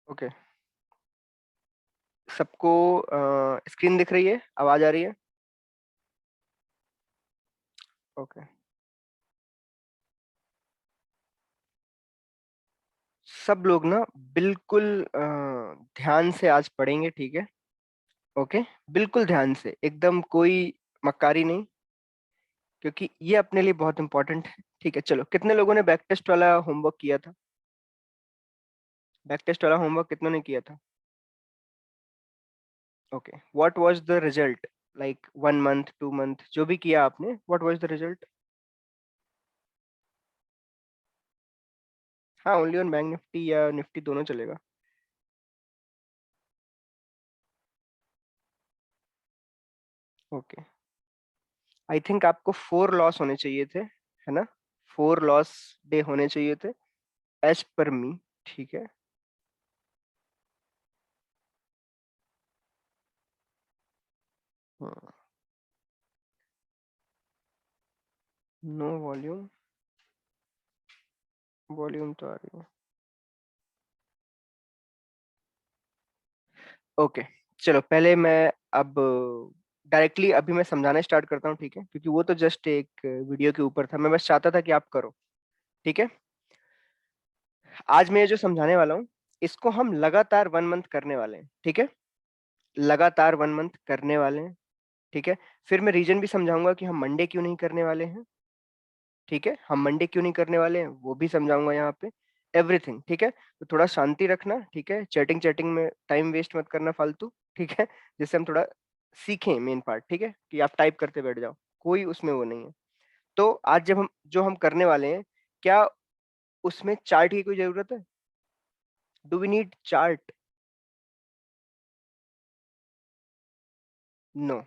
Okay. सबको screen दिख रही है, आवाज आ रही है? ओके। सब लोग ना बिल्कुल ध्यान से आज पढ़ेंगे, ठीक है? ओके। बिल्कुल ध्यान से, एकदम कोई मक्कारी नहीं, क्योंकि ये अपने लिए बहुत इंपॉर्टेंट है। ठीक है, चलो, कितने लोगों ने बैक टेस्ट वाला होमवर्क किया था? बैक टेस्ट वाला होमवर्क कितनों ने किया था? Okay, what was the result? Like 1 month, 2 month, जो भी किया आपने, व्हाट वाज द रिजल्ट? हाँ, ओनली ऑन बैंक निफ्टी या निफ्टी दोनों चलेगा। ओके। आई थिंक आपको 4 लॉस होने चाहिए थे, है ना? 4 लॉस डे होने चाहिए थे, एज पर मी। ठीक है। No volume. वॉल्यूम तो आ रही है। ओके। चलो, पहले मैं अब डायरेक्टली अभी मैं समझाना स्टार्ट करता हूँ, ठीक है? क्योंकि वो तो जस्ट एक वीडियो के ऊपर था, मैं बस चाहता था कि आप करो। ठीक है। आज मैं ये जो समझाने वाला हूँ, इसको हम लगातार 1 मंथ करने वाले हैं, ठीक है? लगातार 1 मंथ करने वाले हैं। ठीक है। फिर मैं रीजन भी समझाऊंगा कि हम मंडे क्यों नहीं करने वाले हैं। ठीक है, हम मंडे क्यों नहीं करने वाले हैं वो भी समझाऊंगा यहाँ पे। एवरीथिंग, ठीक है? तो थोड़ा शांति रखना, ठीक है? चैटिंग चैटिंग में टाइम वेस्ट मत करना फालतू, ठीक है? जिससे हम थोड़ा सीखें मेन पार्ट, ठीक है? कि आप टाइप करते बैठ जाओ, कोई उसमें वो नहीं है। तो आज जब हम जो हम करने वाले हैं, क्या उसमें चार्ट की कोई जरूरत है? Do we need chart? No.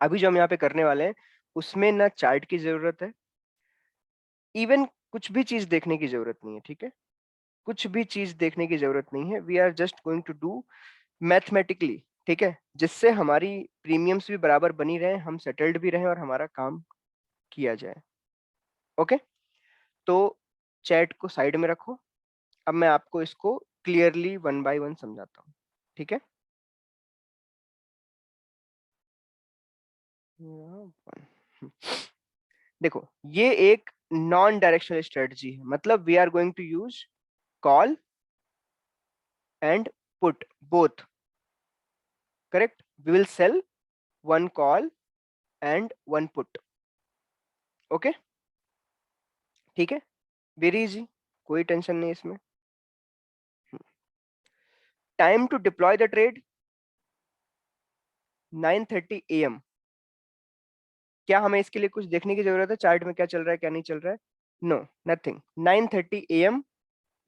अभी जो हम यहाँ पे करने वाले हैं, उसमें ना चार्ट की जरूरत है, इवन कुछ भी चीज देखने की जरूरत नहीं है, ठीक है? कुछ भी चीज देखने की जरूरत नहीं है। We are just going to do mathematically, ठीक है? जिससे हमारी प्रीमियम्स भी बराबर बनी रहे, हम सेटल्ड भी रहें और हमारा काम किया जाए। ओके। तो चैट को साइड में रखो। अब मैं आपको इसको क्लियरली 1 बाय 1 समझाता हूँ, ठीक है? देखो, ये एक नॉन डायरेक्शनल स्ट्रेटजी है, मतलब we are going to use call and put both. Correct, we will sell 1 call and 1 put. Okay. ठीक है, वेरी इजी, कोई टेंशन नहीं इसमें। Time to deploy the trade 9:30 AM। क्या हमें इसके लिए कुछ देखने की जरूरत है चार्ट में क्या चल रहा है क्या नहीं चल रहा है? No, nothing. 9:30 AM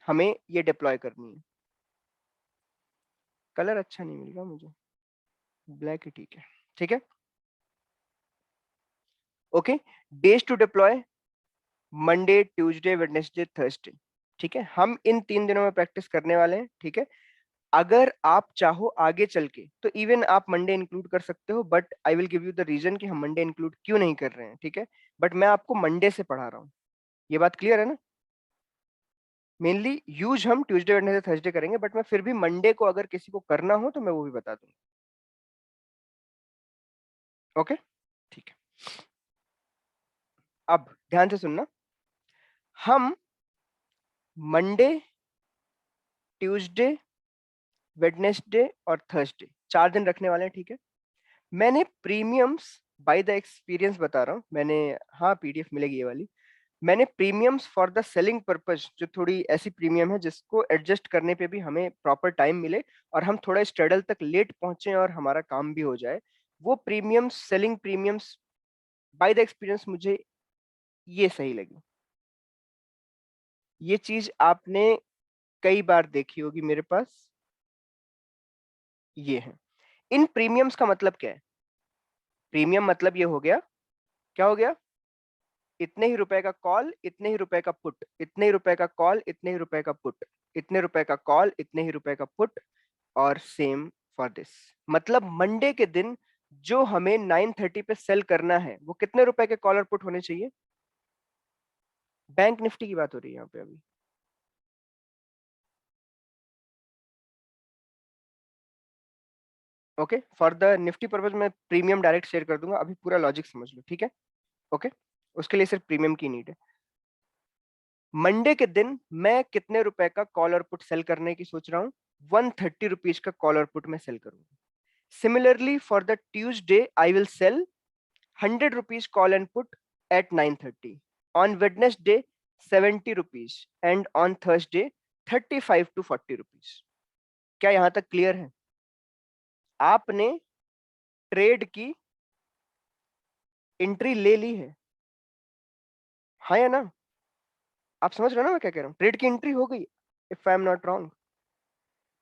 हमें ये डिप्लॉय करनी है। कलर अच्छा नहीं मिल रहा मुझे, ब्लैक ही ठीक है। ठीक है। Okay. Days to deploy Monday, Tuesday, Wednesday, Thursday. ठीक है, हम इन 3 दिनों में प्रैक्टिस करने वाले हैं, ठीक है? अगर आप चाहो आगे चल के तो इवन आप मंडे इंक्लूड कर सकते हो, but I will give you the reason कि हम मंडे इंक्लूड क्यों नहीं कर रहे हैं, ठीक है? बट मैं आपको मंडे से पढ़ा रहा हूँ, ये बात क्लियर है ना? मेनली यूज हम ट्यूसडे, वेडनेसडे, थर्सडे करेंगे, बट मैं फिर भी मंडे को अगर किसी को करना हो तो मैं वो भी बता दूंगा। ओके। ठीक है। अब ध्यान से सुनना। हम मंडे, ट्यूसडे, वेडनेसडे और थर्सडे 4 दिन रखने वाले हैं, ठीक है? मैंने प्रीमियम्स, बाय द एक्सपीरियंस बता रहा हूँ मैंने। हाँ, पीडीएफ मिलेगी ये वाली। मैंने premiums for the selling purpose, जो थोड़ी ऐसी प्रीमियम है जिसको एडजस्ट करने पे भी हमें प्रॉपर टाइम मिले और हम थोड़ा स्ट्रगल तक लेट पहुंचे और हमारा काम भी हो जाए, वो premiums, selling premiums, by the experience मुझे ये सही लगी। ये चीज आपने कई बार देखी होगी मेरे पास। ये है। इन प्रीमियम्स का मतलब क्या है? प्रीमियम मतलब ये हो गया, क्या हो गया? इतने ही रुपए का कॉल, इतने ही रुपए का पुट, इतने ही रुपए का कॉल, इतने ही रुपए का पुट, इतने रुपए का कॉल, इतने ही रुपए का पुट। और सेम फॉर दिस। मतलब मंडे के दिन जो हमें 9:30 पे सेल करना है, वो कितने रुपए के कॉल और पुट होने चाहिए? बैंक निफ्टी की बात हो रही है यहाँ पे अभी। Okay, for the Nifty purpose मैं प्रीमियम डायरेक्ट शेयर कर दूंगा, अभी पूरा लॉजिक समझ लो, ठीक है? ओके, उसके लिए सिर्फ प्रीमियम की नीड है। मंडे के दिन मैं कितने रुपए का कॉल और पुट सेल करने की सोच रहा हूँ? 130 रुपीज का कॉल और पुट में सेल करूंगा। Similarly for the Tuesday I will sell 100 rupees call and put at 9:30. On Wednesday, 70 rupees and on Thursday, 35 to 40 rupees. क्या यहां तक क्लियर है? आपने ट्रेड की एंट्री ले ली है, हाँ या ना? आप समझ रहे हो ना मैं क्या कह रहा हूँ? ट्रेड की एंट्री हो गई, if I am not wrong.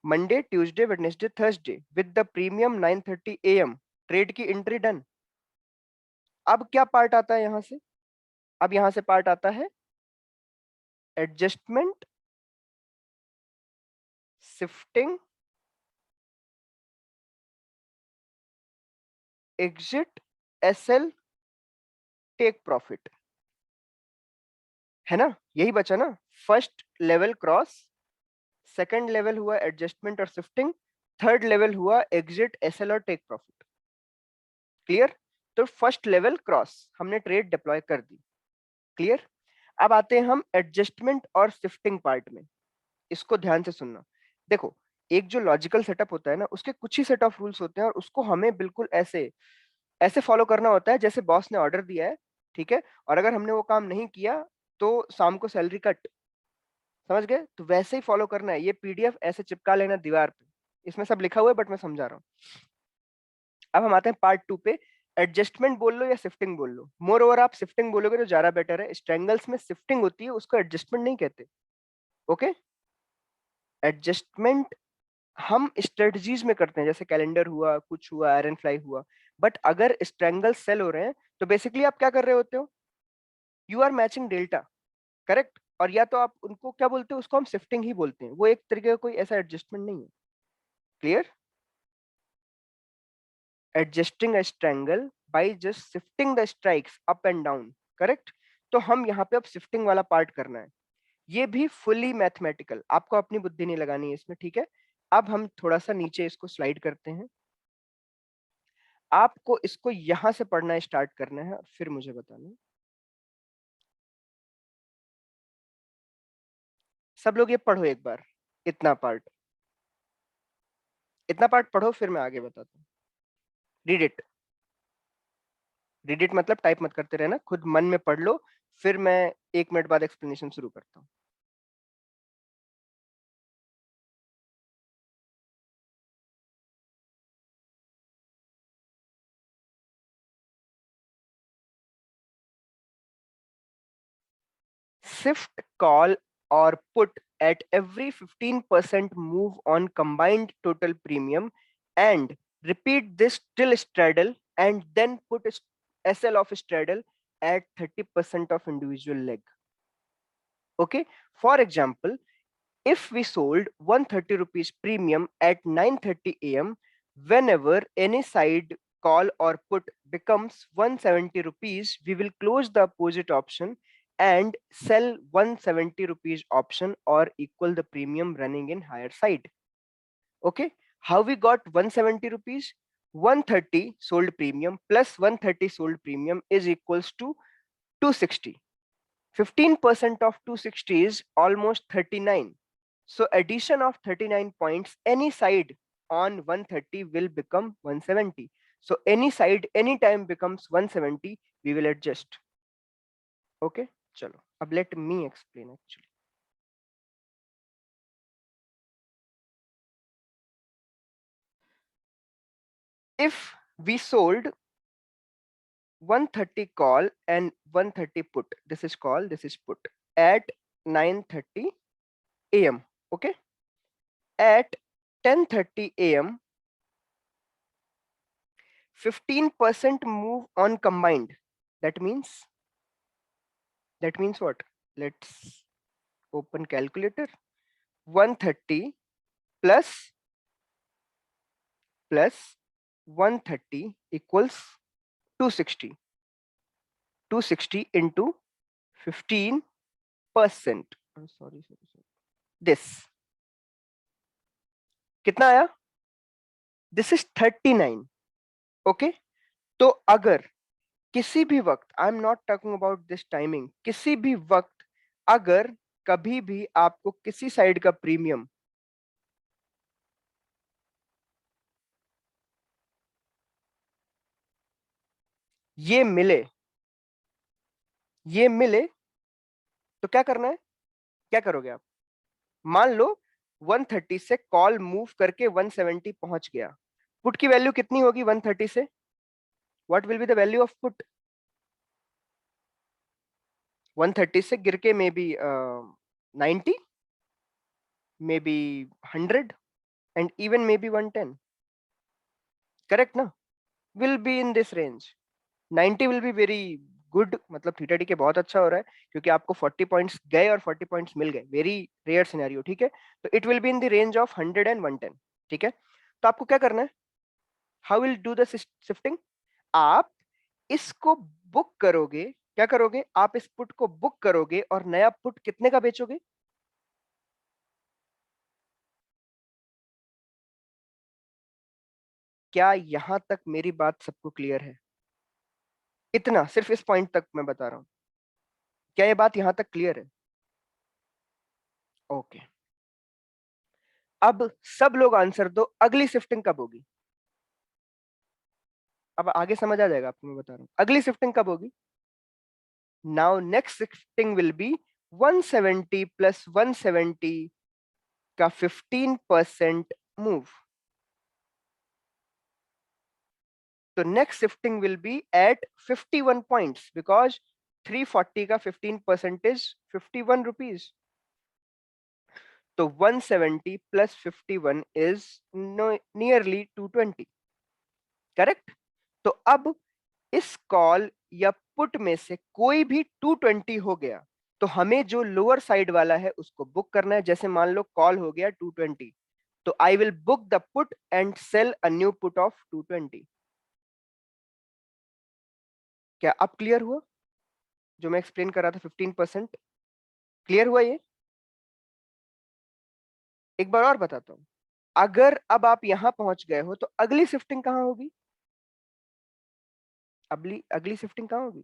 Monday, Tuesday, Wednesday, Thursday with the premium 9:30 AM, trade की एंट्री डन। अब क्या पार्ट आता है यहां से? अब यहां से पार्ट आता है adjustment, shifting, exit, SL, take profit, है ना? यही बचा ना। First level cross, second level हुआ एडजस्टमेंट और शिफ्टिंग, थर्ड लेवल हुआ एग्जिट, एसएल और टेक प्रॉफिट। क्लियर? तो फर्स्ट लेवल क्रॉस हमने ट्रेड डिप्लॉय कर दी। क्लियर? अब आते हैं हम एडजस्टमेंट और शिफ्टिंग पार्ट में। इसको ध्यान से सुनना। देखो, एक जो लॉजिकल सेटअप होता है ना, उसके कुछ ही सेट ऑफ रूल्स होते हैं और उसको हमें बिल्कुल ऐसे ऐसे फॉलो करना होता है जैसे बॉस ने ऑर्डर दिया है, ठीक है? और अगर हमने वो काम नहीं किया तो शाम को सैलरी कट। समझ गए? तो वैसे ही फॉलो करना है। ये पीडीएफ ऐसे चिपका लेना दीवार पे, इसमें सब लिखा हुआ है बट मैं समझा रहा हूँ। अब हम आते हैं पार्ट 2 पे। एडजस्टमेंट बोल लो या शिफ्टिंग बोल लो, मोर ओवर आप शिफ्टिंग बोलोगे तो ज्यादा बेटर है। स्ट्रेंगल्स में शिफ्टिंग होती है, उसको एडजस्टमेंट नहीं कहते। ओके, एडजस्टमेंट हम स्ट्रेटजीज में करते हैं, जैसे कैलेंडर हुआ, कुछ हुआ, आयरन फ्लाई हुआ। बट अगर स्ट्रेंगल सेल हो रहे हैं तो बेसिकली आप क्या कर रहे होते हो? You are matching delta, correct? और या तो आप उनको क्या बोलते हो? उसको हम शिफ्टिंग ही बोलते हैं। वो एक तरीके का कोई ऐसा एडजस्टमेंट नहीं है। Clear? Adjusting a strangle by just shifting the strikes up and down, correct? तो हम यहाँ पे अब शिफ्टिंग वाला पार्ट करना है। ये भी फुली मैथमेटिकल, आपको अपनी बुद्धि नहीं लगानी है इसमें, ठीक है? अब हम थोड़ा सा नीचे इसको स्लाइड करते हैं। आपको इसको यहां से पढ़ना स्टार्ट करना है और फिर मुझे बताना। सब लोग ये पढ़ो एक बार, इतना पार्ट, इतना पार्ट पढ़ो, फिर मैं आगे बताता हूँ। Read it. रीड इट मतलब टाइप मत करते रहना, खुद मन में पढ़ लो, फिर मैं 1 मिनट बाद एक्सप्लेनेशन शुरू करता हूँ। Shift, call or put at every 15% move on combined total premium and repeat this till straddle and then put SL of straddle at 30% of individual leg. Okay, for example, if we sold 130 rupees premium at 9:30 AM, whenever any side call or put becomes 170 rupees, we will close the opposite option and sell 170 rupees option or equal the premium running in higher side. Okay, how we got 170 rupees? 130 sold premium plus 130 sold premium is equals to 260. 15% of 260 is almost 39. So addition of 39 points, any side on 130 will become 170. So any side anytime becomes 170, we will adjust. Okay, chalo. Ab let me explain actually. If we sold 130 call and 130 put, this is call, this is put, at 9:30 AM. Okay, at 10:30 AM, 15% move on combined. That means what? Let's open calculator. 130 plus 130 equals 260. 260 into 15%. Sorry. This कितना आया? This is 39। Okay, तो अगर किसी भी वक्त, आई am not talking about this timing, किसी भी वक्त अगर कभी भी आपको किसी साइड का प्रीमियम ये मिले, ये मिले, तो क्या करना है, क्या करोगे आप? मान लो 130 से कॉल मूव करके 170 पहुंच गया, पुट की वैल्यू कितनी होगी 130 से? What will be the value of put? 130 से गिर के maybe 90, maybe 100, and even maybe 110, correct ना? Will be in this range. 90 will be very good, मतलब थीटा डी के बहुत अच्छा हो रहा है, क्योंकि आपको 40 पॉइंट्स गए और 40 पॉइंट्स मिल गए, वेरी रेयर सिनेरियो, ठीक है? तो it will be in the range of 100 and 110, ठीक है? तो आपको क्या करना है, how will do the shifting? आप इसको बुक करोगे, क्या करोगे, आप इस पुट को बुक करोगे और नया पुट कितने का बेचोगे? क्या यहां तक मेरी बात सबको क्लियर है? इतना सिर्फ इस पॉइंट तक मैं बता रहा हूं, क्या ये बात यहां तक क्लियर है? ओके, अब सब लोग आंसर दो, अगली शिफ्टिंग कब होगी? अब आगे समझ आ जाएगा आपको, मैं बता रहा हूं अगली शिफ्टिंग कब होगी। Now next shifting will be 170 plus 170 का 15% मूव। तो next shifting will be at 51 points, because 340 का 15% इज 51 रुपीज। तो 170 प्लस 51 इज नियरली 220, करेक्ट? तो अब इस कॉल या पुट में से कोई भी 220 हो गया, तो हमें जो लोअर साइड वाला है उसको बुक करना है। जैसे मान लो कॉल हो गया 220, तो I will book the put and sell a new put of 220। क्या अब क्लियर हुआ जो मैं एक्सप्लेन कर रहा था? 15% क्लियर हुआ ये? एक बार और बताता हूं, अगर अब आप यहां पहुंच गए हो तो अगली शिफ्टिंग कहां होगी? अगली अगली शिफ्टिंग कहां होगी?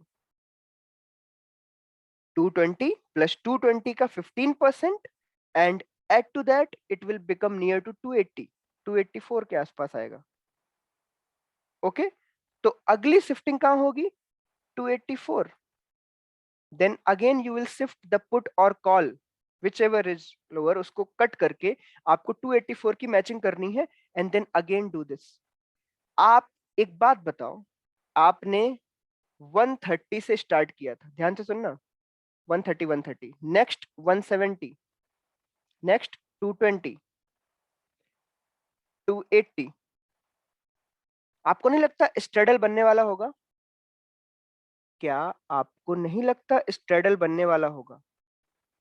220 प्लस 220 का 15%, and add to that it will become near to 280, 284 के आसपास आएगा। ओके, तो अगली शिफ्टिंग कहां होगी? 284। Then again you will shift the put और call, whichever is lower, उसको कट करके आपको 284 की मैचिंग करनी है, and then again do this. आप एक बात बताओ, आपने 130 से स्टार्ट किया था, ध्यान से सुनना, 130 130, नेक्स्ट 170, नेक्स्ट 220, 280। आपको नहीं लगता स्ट्रेडल बनने वाला होगा? क्या आपको नहीं लगता स्ट्रेडल बनने वाला होगा?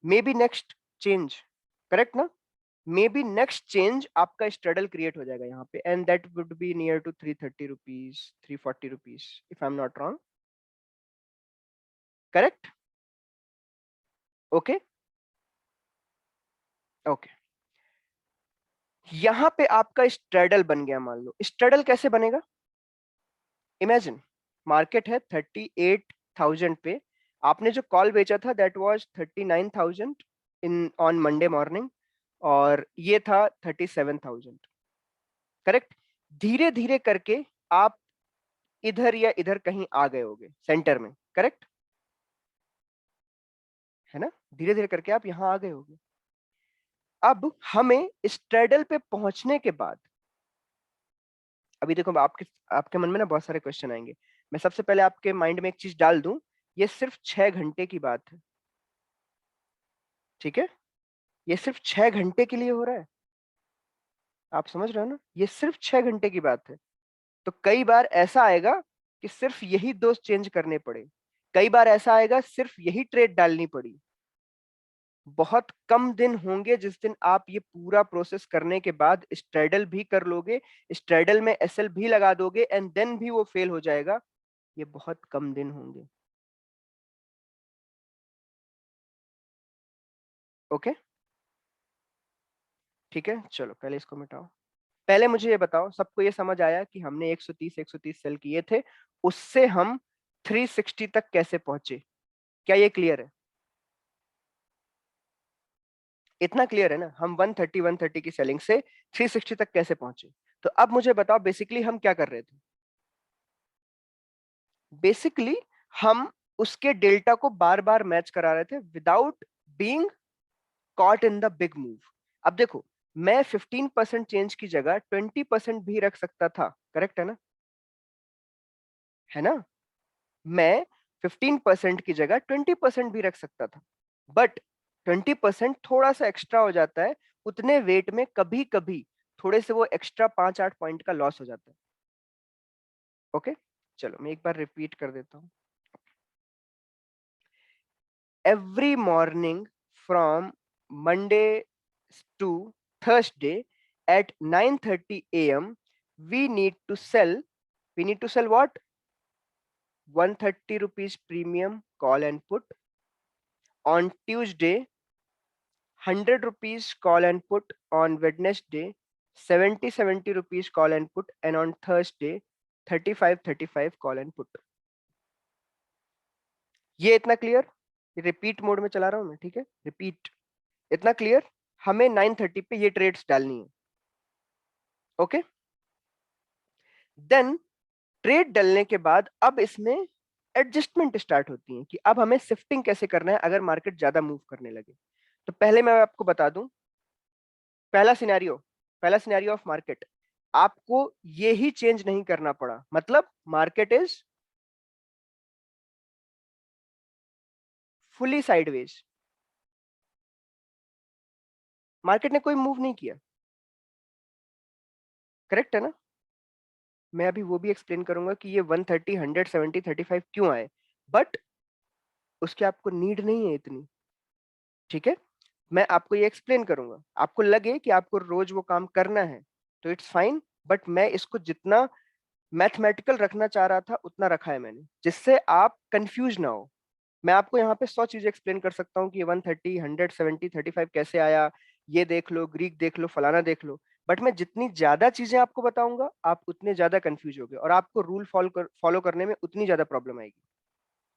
May be next change, correct ना? मे बी नेक्स्ट चेंज आपका स्ट्रेडल क्रिएट हो जाएगा यहाँ पे, and that would be near to 330 rupees, 340 rupees, if I am not wrong, correct? Okay, okay, यहाँ पे आपका स्ट्रेडल बन गया। मान लो स्ट्रेडल कैसे बनेगा, इमेजिन मार्केट है 38,000 पे, आपने जो कॉल बेचा था that was 39,000 in on Monday morning, और ये था 37,000, करेक्ट? धीरे धीरे करके आप इधर या इधर कहीं आ गए होगे सेंटर में, करेक्ट है ना? धीरे धीरे करके आप यहां आ गए होगे। अब हमें स्ट्रेडल पे पहुंचने के बाद, अभी देखो आपके आपके मन में ना बहुत सारे क्वेश्चन आएंगे। मैं सबसे पहले आपके माइंड में एक चीज डाल दूं, ये सिर्फ 6 घंटे की बात है, ठीक है? ये सिर्फ 6 घंटे के लिए हो रहा है, आप समझ रहे हो ना? ये सिर्फ 6 घंटे की बात है। तो कई बार ऐसा आएगा कि सिर्फ यही दोस्त चेंज करने पड़े, कई बार ऐसा आएगा सिर्फ यही ट्रेड डालनी पड़ी। बहुत कम दिन होंगे जिस दिन आप ये पूरा प्रोसेस करने के बाद स्ट्रेडल भी कर लोगे, स्ट्रेडल में एसएल भी लगा दोगे, एंड देन भी वो फेल हो जाएगा। ये बहुत कम दिन होंगे। ओके, ठीक है, चलो पहले इसको मिटाओ। पहले मुझे ये बताओ, सबको ये समझ आया कि हमने 130 सेल किए थे, उससे हम 360 तक कैसे पहुंचे? क्या ये क्लियर है? इतना क्लियर है ना? हम 130 की सेलिंग से 360 तक कैसे पहुंचे? तो अब मुझे बताओ बेसिकली हम क्या कर रहे थे? बेसिकली हम उसके डेल्टा को बार बार मैच करा रहे थे without being caught in the big move. अब देखो, मैं 15% चेंज की जगह 20% भी रख सकता था, करेक्ट है ना? है ना? मैं 15% की जगह 20% भी रख सकता था, बट 20% थोड़ा सा एक्स्ट्रा हो जाता है, उतने वेट में कभी कभी थोड़े से वो एक्स्ट्रा 5-8 पॉइंट का लॉस हो जाता है। ओके, चलो मैं एक बार रिपीट कर देता हूँ। Every morning from Monday to Thursday at 9:30 a.m. we need to sell we need to sell what? 130 rupees premium call and put. On Tuesday, 100 rupees call and put. On Wednesday, 70 rupees call and put. And on Thursday, 35 call and put. ये इतना clear? Repeat mode में चला रहा हूं मैं, ठीक है? Repeat. इतना क्लियर? हमें 9:30 पे ये ट्रेड्स डालनी है। ओके, देन ट्रेड डालने के बाद अब इसमें एडजस्टमेंट स्टार्ट होती है कि अब हमें शिफ्टिंग कैसे करना है अगर मार्केट ज्यादा मूव करने लगे। तो पहले मैं आपको बता दूं, पहला सिनेरियो, पहला सिनेरियो ऑफ मार्केट, आपको ये ही चेंज नहीं करना पड़ा, मतलब market is fully sideways. Market ने कोई मूव नहीं किया, करेक्ट है ना? मैं अभी वो भी एक्सप्लेन करूंगा कि ये 130, 100, 70, 35 क्यों आए, बट उसकी आपको नीड नहीं है इतनी, ठीक है? मैं आपको ये एक्सप्लेन करूंगा, आपको लगे कि आपको रोज वो काम करना है तो इट्स फाइन, बट मैं इसको जितना मैथमेटिकल रखना चाह रहा था उतना रखा है मैंने, जिससे आप कंफ्यूज ना हो। मैं आपको यहाँ पे 100 चीजें एक्सप्लेन कर सकता हूँ कि 130, 100, 70, 35 कैसे आया, ये देख लो, ग्रीक देख लो, फलाना देख लो, बट मैं जितनी ज्यादा चीजें आपको बताऊंगा आप उतने ज्यादा कंफ्यूज होगे और आपको रूल फॉलो करने में उतनी ज्यादा प्रॉब्लम आएगी।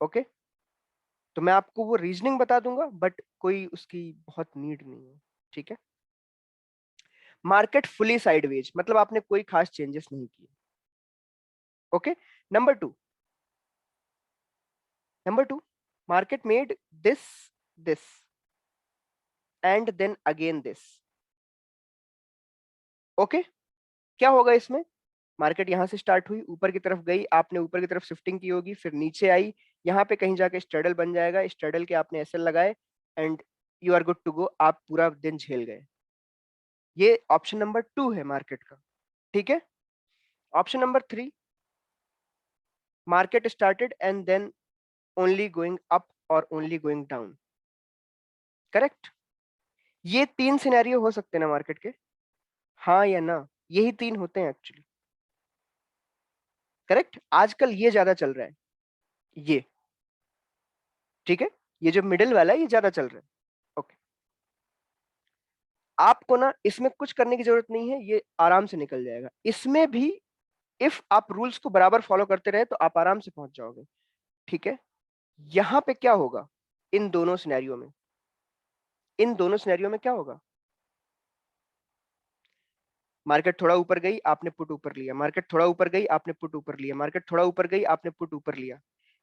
ओके, तो मैं आपको वो रीजनिंग बता दूंगा बट कोई उसकी बहुत नीड नहीं है, ठीक है? मार्केट फुली साइडवेज मतलब आपने कोई खास चेंजेस नहीं किए। Okay, number two, market made this and then again this. Okay, क्या होगा इसमें? मार्केट यहां से स्टार्ट हुई, ऊपर की तरफ गई, आपने ऊपर की तरफ शिफ्टिंग की होगी, फिर नीचे आई, यहाँ पे कहीं जाके स्ट्रेडल बन जाएगा, स्ट्रेडल के आपने एसएल लगाए and you are good to go, आप पूरा दिन झेल गए। ये ऑप्शन नंबर 2 है मार्केट का, ठीक है? Option number 3, market started and then only going up or only going down, correct? ये 3 सिनेरियो हो सकते हैं ना मार्केट के, हाँ या ना? यही 3 होते हैं एक्चुअली, करेक्ट? आजकल ये ज्यादा चल रहा है, ये, ठीक है? ये जो मिडिल वाला है ये ज्यादा चल रहा है। ओके, आपको ना इसमें कुछ करने की जरूरत नहीं है, ये आराम से निकल जाएगा। इसमें भी इफ आप रूल्स को बराबर फॉलो करते रहे तो आप आराम से पहुंच जाओगे, ठीक है? यहां पे क्या होगा इन दोनों सिनेरियो में? इन दोनों सिनेरियो में क्या होगा? मार्केट थोड़ा ऊपर गई, आपने पुट ऊपर लिया, मार्केट थोड़ा ऊपर गई, आपने पुट ऊपर लिया, मार्केट थोड़ा ऊपर गई, आपने पुट ऊपर लिया।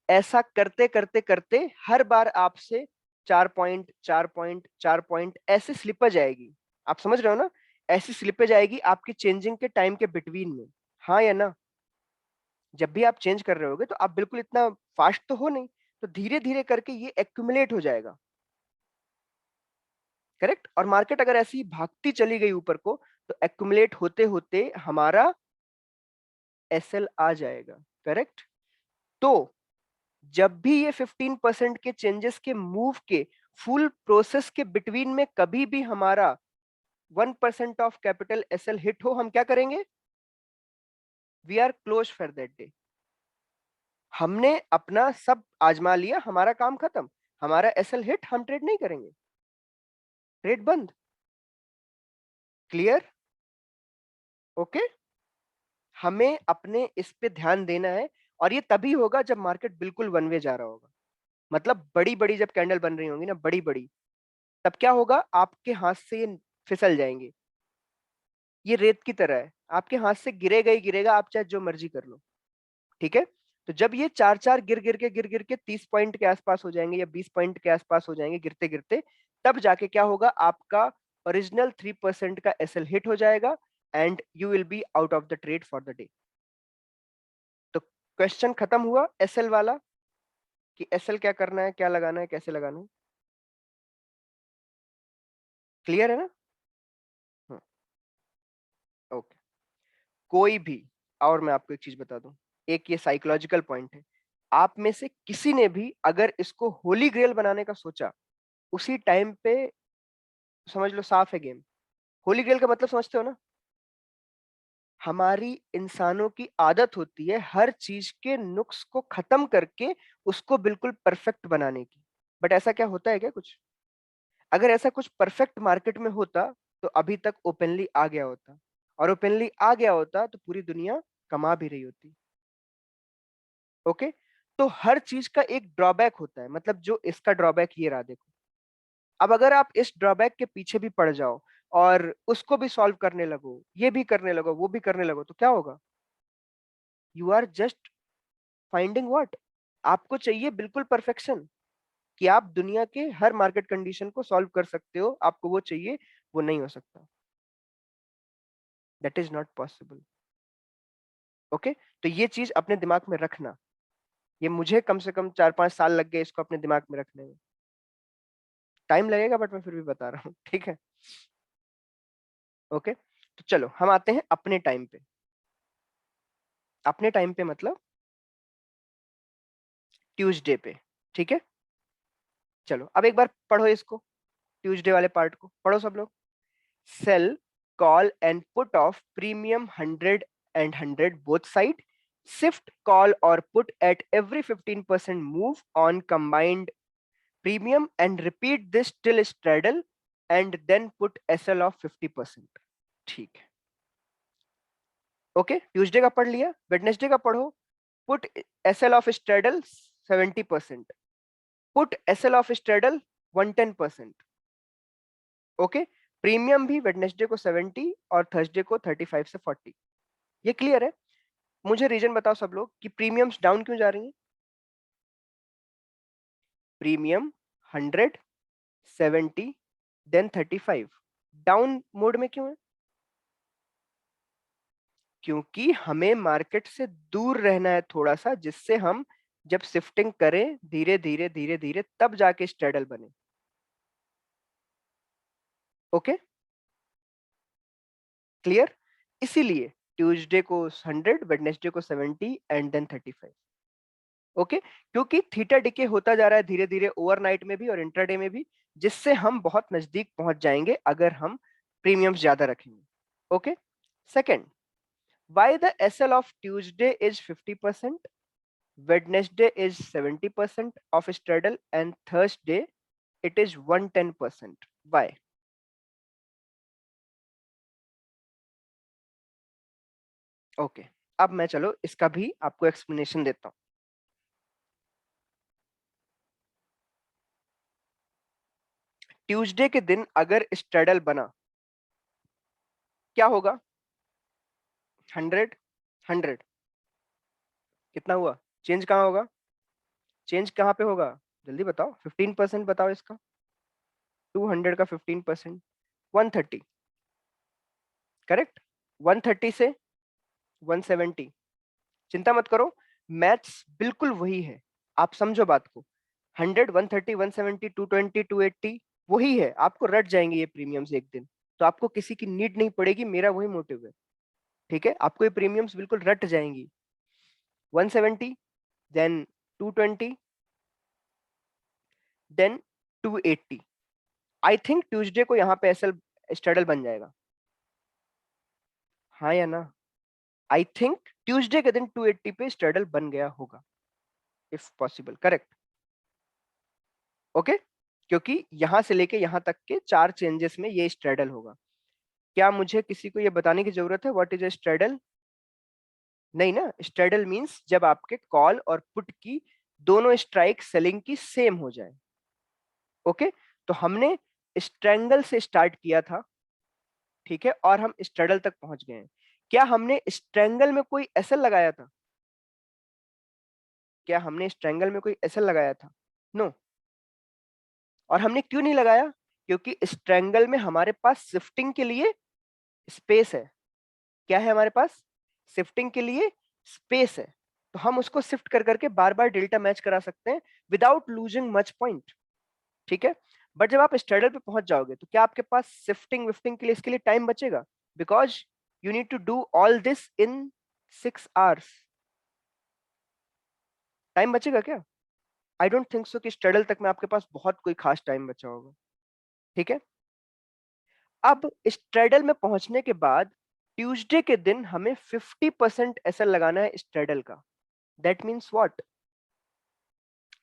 ऐसा करते करते करते हर बार आपसे 4 पॉइंट, 4 पॉइंट, 4 पॉइंट ऐसे स्लिपेज आएगी। आप समझ रहे हो ना? ऐसी स्लिपेज आएगी आपकी चेंजिंग के टाइम के बिटवीन में, हाँ या ना? जब भी आप चेंज कर रहे होगे तो आप बिल्कुल इतना फास्ट तो हो नहीं, तो धीरे धीरे करके ये एक्यूमुलेट हो जाएगा, करेक्ट? और मार्केट अगर ऐसी भागती चली गई ऊपर को तो एक्यूमुलेट होते होते हमारा एसएल आ जाएगा, करेक्ट? तो जब भी ये 15% के चेंजेस के मूव के फुल प्रोसेस के बिटवीन में कभी भी हमारा 1% ऑफ कैपिटल एसएल हिट हो, हम क्या करेंगे? We are close for that day. हमने अपना सब आजमा लिया, हमारा काम खत्म, हमारा एसएल हिट, हम ट्रेड नहीं करेंगे, ट्रेड बंद। क्लियर? ओके, हमें अपने इस पे ध्यान देना है, और ये तभी होगा जब मार्केट बिल्कुल वन वे जा रहा होगा। मतलब बड़ी बड़ी जब कैंडल बन रही होंगी ना, बड़ी बड़ी, तब क्या होगा, आपके हाथ से ये फिसल जाएंगे। ये रेत की तरह है, आपके हाथ से गिरेगा ही गिरेगा, आप चाहे जो मर्जी कर लो। ठीक है, तो जब ये चार चार गिर गिर के 30 पॉइंट के आसपास हो जाएंगे या 20 पॉइंट के आसपास हो जाएंगे गिरते गिरते, तब जाके क्या होगा, आपका ओरिजिनल 3% का एसएल हिट हो जाएगा, and you will be out of the trade for the day. तो क्वेश्चन खत्म हुआ एसएल वाला, कि एसएल क्या करना है, क्या लगाना है, कैसे लगाना है। क्लियर है ना? ओके। कोई भी, और मैं आपको एक चीज बता दूं, एक ये साइकोलॉजिकल पॉइंट है, आप में से किसी ने भी अगर इसको होली ग्रेल बनाने का सोचा, उसी टाइम पे समझ लो साफ है गेम। होली ग्रेल का मतलब समझते हो ना? हमारी इंसानों की आदत होती है हर चीज के नुक्स को खत्म करके उसको बिल्कुल परफेक्ट बनाने की। बट ऐसा क्या होता है क्या कुछ? अगर ऐसा कुछ परफेक्ट मार्केट में होता, तो अभी तक ओपनली आ गया होता, और ओपनली आ गया होता तो पूरी दुनिया कमा भी रही होती। ओके, तो हर चीज का एक ड्रॉबैक होता है, मतलब जो इसका ड्रॉबैक ये रहा देखो। अब अगर आप इस ड्रॉबैक के पीछे भी पड़ जाओ और उसको भी सॉल्व करने लगो, ये भी करने लगो, वो भी करने लगो, तो क्या होगा? You are just finding what, आपको चाहिए बिल्कुल परफेक्शन, कि आप दुनिया के हर मार्केट कंडीशन को सॉल्व कर सकते हो, आपको वो चाहिए, वो नहीं हो सकता। That is not possible. Okay, तो ये चीज अपने दिमाग में रखना। ये मुझे कम से कम 4-5 साल लग गए इसको अपने दिमाग में रखने में। टाइम लगेगा, बट मैं फिर भी बता रहा हूँ, ठीक है? ओके, तो चलो हम आते हैं अपने टाइम पे। अपने टाइम पे मतलब ट्यूसडे पे। ठीक है, चलो अब एक बार पढ़ो इसको, ट्यूसडे वाले पार्ट को पढ़ो सब लोग। Sell, call and put of premium 100 and 100 both side. Shift, call or put at every 15% move on combined premium and repeat this till straddle and then put SL of 50%. ठीक है, okay, Tuesday का पढ़ लिया, Wednesday का पढ़ो। Put SL of straddle 70%, put SL of straddle 110%। Okay, premium भी Wednesday को 70 और थर्सडे को 35 से 40। ये क्लियर है? मुझे रीजन बताओ सब लोग कि प्रीमियम्स डाउन क्यों जा रही हैं? प्रीमियम 100, 70, देन 35 डाउन मोड में क्यों है? क्योंकि हमें मार्केट से दूर रहना है थोड़ा सा, जिससे हम जब शिफ्टिंग करें धीरे धीरे धीरे धीरे, तब जाके स्ट्रेडल बने। Okay, clear? इसीलिए ट्यूसडे को 100, वेडनेसडे को 70 एंड देन 35। ओके, क्योंकि थीटा डिके होता जा रहा है धीरे धीरे ओवरनाइट में भी और इंट्राडे में भी, जिससे हम बहुत नजदीक पहुंच जाएंगे अगर हम प्रीमियम्स ज्यादा रखेंगे। Okay, second, why the SL of Tuesday is 50%, Wednesday is 70% of straddle and Thursday it is 110%? Why? Okay, अब मैं चलो इसका भी आपको एक्सप्लेनेशन देता हूं। ट्यूसडे के दिन अगर स्ट्रेडल बना, क्या होगा? 100, 100 कितना हुआ? चेंज कहाँ होगा? चेंज कहाँ पे होगा? जल्दी बताओ, 15% बताओ इसका। 200 का 15%, 130। करेक्ट, 130 से 170। चिंता मत करो, मैथ्स बिल्कुल वही है, आप समझो बात को। 100, 130, 170, 220, 280 वही है, आपको रट जाएंगे ये प्रीमियम्स एक दिन। तो आपको किसी की नीड नहीं पड़ेगी, मेरा वही मोटिव है। ठीक है, आपको ये प्रीमियम्स बिल्कुल रट जाएंगी। 170, then 220, then 280। I think Tuesday को यहाँ पे एसएल स्ट्रेडल बन जाएगा। हाँ या ना? आई थिंक ट्यूसडे के दिन 280 पे स्ट्रेडल बन गया होगा, इफ पॉसिबल। करेक्ट? ओके, क्योंकि यहां से लेके यहां तक के 4 चेंजेस में ये स्ट्रेडल होगा। क्या मुझे किसी को ये बताने की जरूरत है व्हाट इज ए स्ट्रेडल? नहीं ना, स्ट्रेडल मींस जब आपके कॉल और पुट की दोनों स्ट्राइक सेलिंग की सेम हो जाए। ओके, तो हमने स्ट्रेंगल से स्टार्ट किया था, ठीक है, और हम स्ट्रेडल तक पहुंच गए हैं। क्या हमने स्ट्रेंगल में कोई एसएल लगाया था? क्या हमने स्ट्रेंगल में कोई एसएल लगाया था? नो। और हमने क्यों नहीं लगाया? क्योंकि स्ट्रेंगल में हमारे पास शिफ्टिंग के लिए स्पेस है। क्या है हमारे पास? शिफ्टिंग के लिए स्पेस है। तो हम उसको शिफ्ट कर करके बार बार डेल्टा मैच करा सकते हैं विदाउट लूजिंग मच पॉइंट, ठीक है। बट जब आप स्ट्रेडल पे पहुंच जाओगे तो क्या आपके पास शिफ्टिंग विफ्टिंग के लिए इसके लिए टाइम बचेगा? Because you need to do all this in 6 hours. Time बचेगा क्या? आई डोंट थिंक सो कि स्ट्रेडल तक में आपके पास बहुत कोई खास टाइम बचा होगा, ठीक है। अब स्ट्रेडल में पहुंचने के बाद ट्यूसडे के दिन हमें 50% एसएल लगाना है स्ट्रेडल का। That means what?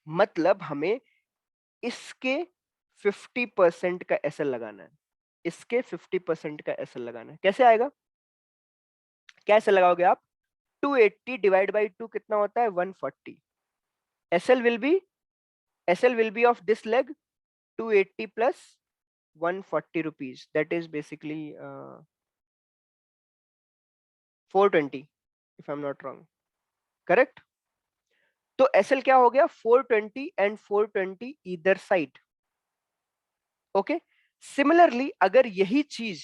मतलब हमें इसके 50% का एसएल लगाना है। इसके 50% का एसएल लगाना है। कैसे आएगा? क्या एसएल लगाओगे आप? 280 डिवाइड बाई 2 कितना होता है? 140। SL will be SL will be of this leg 280 plus 140 rupees, that is basically 420 if I am not wrong, correct. तो एसएल क्या हो गया? 420 and 420 either side. Okay, similarly अगर यही चीज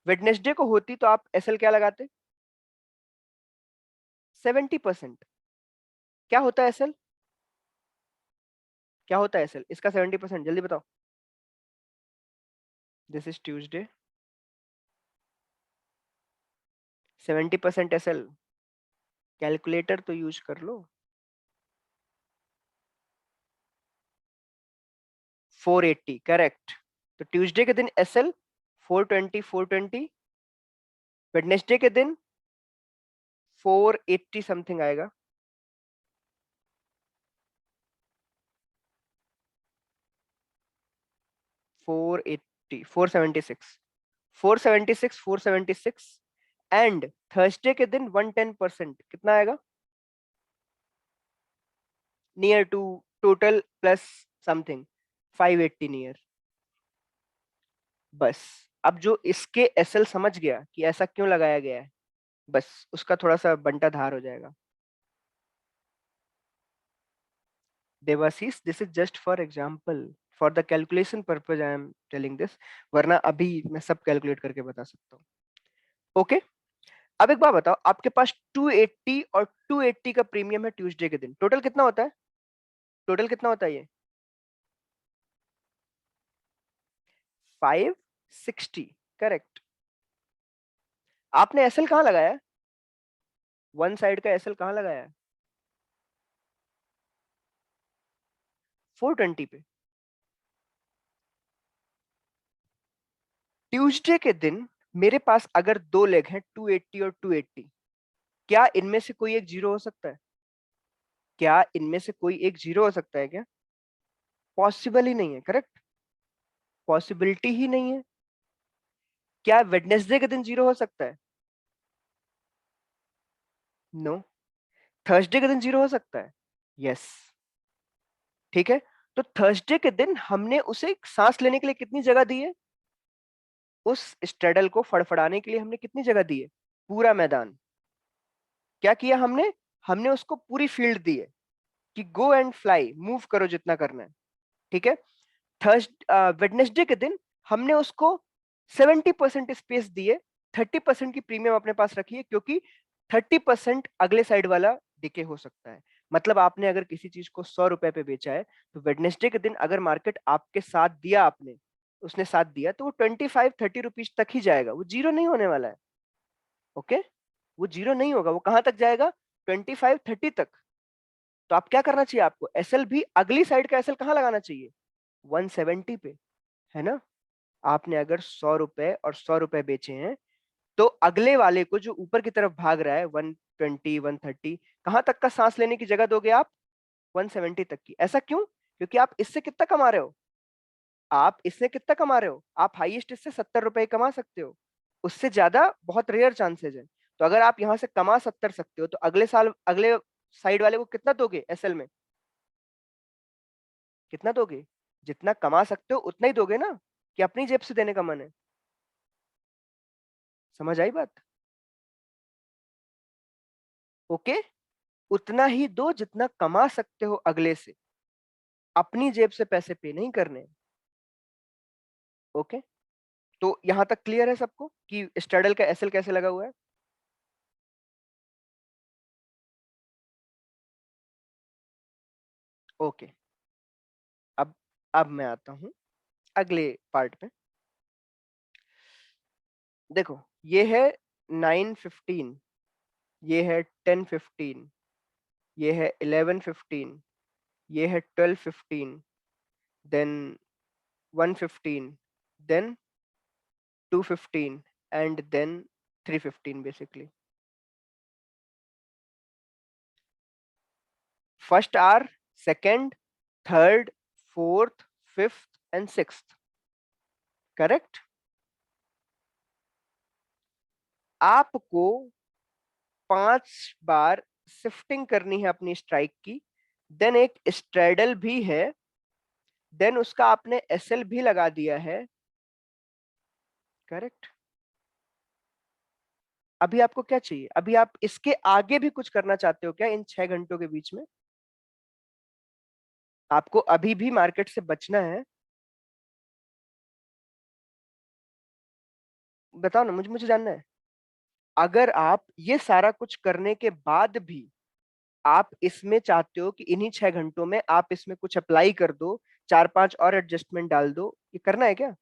वेडनेसडे को होती तो आप एसएल क्या लगाते? 70%। क्या होता है एसएल? क्या होता है एसएल इसका 70%? जल्दी बताओ। This is Tuesday, 70% SL. Calculator तो यूज कर लो। 480, करेक्ट। तो ट्यूसडे के दिन एसएल 420 420, वेडनेसडे के दिन 480 समथिंग आएगा। 480 476 476 476 एंड थर्सडे के दिन 110% कितना आएगा? Near to total plus something 580 near. बस, अब जो इसके एसएल समझ गया कि ऐसा क्यों लगाया गया है, बस उसका थोड़ा सा बंटा धार हो जाएगा। Devashish, this is just for example, for the calculation purpose I am telling this, वरना अभी मैं सब कैलकुलेट करके बता सकता हूँ। ओके, अब एक बात बताओ, आपके पास 280 और 280 का प्रीमियम है ट्यूसडे के दिन, टोटल कितना होता है? टोटल कितना होता है ये? 560, करेक्ट। आपने एसएल कहाँ लगाया है? वन साइड का एसएल कहाँ लगाया है? 420 पे। ट्यूसडे के दिन मेरे पास अगर दो लेग हैं 280 और 280, क्या इनमें से कोई एक जीरो हो सकता है? क्या इनमें से कोई एक जीरो हो सकता है क्या? पॉसिबल ही नहीं है, करेक्ट। पॉसिबिलिटी ही नहीं है। क्या वेडनेसडे के दिन जीरो हो सकता है? नो। थर्सडे के दिन जीरो हो सकता है? यस। ठीक है, तो थर्सडे के दिन हमने उसे सांस लेने के लिए कितनी जगह दी है? उस स्ट्रेडल को फड़फड़ाने के लिए हमने कितनी जगह दी है? पूरा मैदान। क्या किया हमने? हमने उसको पूरी फील्ड दी है कि गो एंड फ्लाई, मूव करो जितना करना है, ठीक है। वेडनेसडे के दिन हमने उसको 70% स्पेस दिए, 30% की प्रीमियम अपने पास रखिए, क्योंकि 30% अगले साइड वाला डिके हो सकता है। मतलब आपने अगर किसी चीज को 100 रुपए पे बेचा है, तो वेडनेसडे के दिन अगर मार्केट आपके साथ दिया, आपने उसने साथ दिया, तो वो 25-30 रुपीज तक ही जाएगा, वो जीरो नहीं होने वाला है। ओके, वो जीरो नहीं होगा, वो कहां तक जाएगा? 25-30 तक। तो आप क्या करना चाहिए? आपको एसएल भी अगली साइड का एसएल कहां लगाना चाहिए? 170 पे, है ना। आपने अगर 100 रुपए और 100 रुपए बेचे हैं, तो अगले वाले को जो ऊपर की तरफ भाग रहा है 120 130, कहां तक का सांस लेने की जगह दोगे आप? 170 तक की। ऐसा क्यों? क्योंकि आप इससे कितना कमा रहे हो? आप इससे कितना कमा रहे हो? आप हाईएस्ट इससे 70 रुपए कमा सकते हो। उससे ज्यादा बहुत रेयर चांसेज है। तो अगर आप यहाँ से कमा 70 सकते हो तो अगले साल अगले साइड वाले को कितना दोगे एसएल में? कितना दोगे? जितना कमा सकते हो उतना ही दोगे ना, कि अपनी जेब से देने का मन है? समझ आई बात? ओके, उतना ही दो जितना कमा सकते हो अगले से, अपनी जेब से पैसे पे नहीं करने। ओके, तो यहां तक क्लियर है सबको कि स्ट्रैडल का एसएल कैसे लगा हुआ है? ओके, अब अब मैं आता हूं अगले पार्ट पे। देखो, ये है 9:15, ये है 10:15, ये है 11:15, ये है 12:15, then 1:15, then 2:15 and then 3:15 basically. First hour, second, third, fourth, fifth and sixth. Correct? आपको 5 बार शिफ्टिंग करनी है अपनी स्ट्राइक की, देन एक स्ट्रेडल भी है, देन उसका आपने एसएल भी लगा दिया है। करेक्ट? अभी आपको क्या चाहिए? अभी आप इसके आगे भी कुछ करना चाहते हो क्या इन 6 घंटों के बीच में? आपको अभी भी मार्केट से बचना है? बताओ ना, मुझे मुझे जानना है। अगर आप ये सारा कुछ करने के बाद भी आप इसमें चाहते हो कि इन्हीं 6 घंटों में आप इसमें कुछ अप्लाई कर दो, 4-5 और एडजस्टमेंट डाल दो, ये करना है क्या?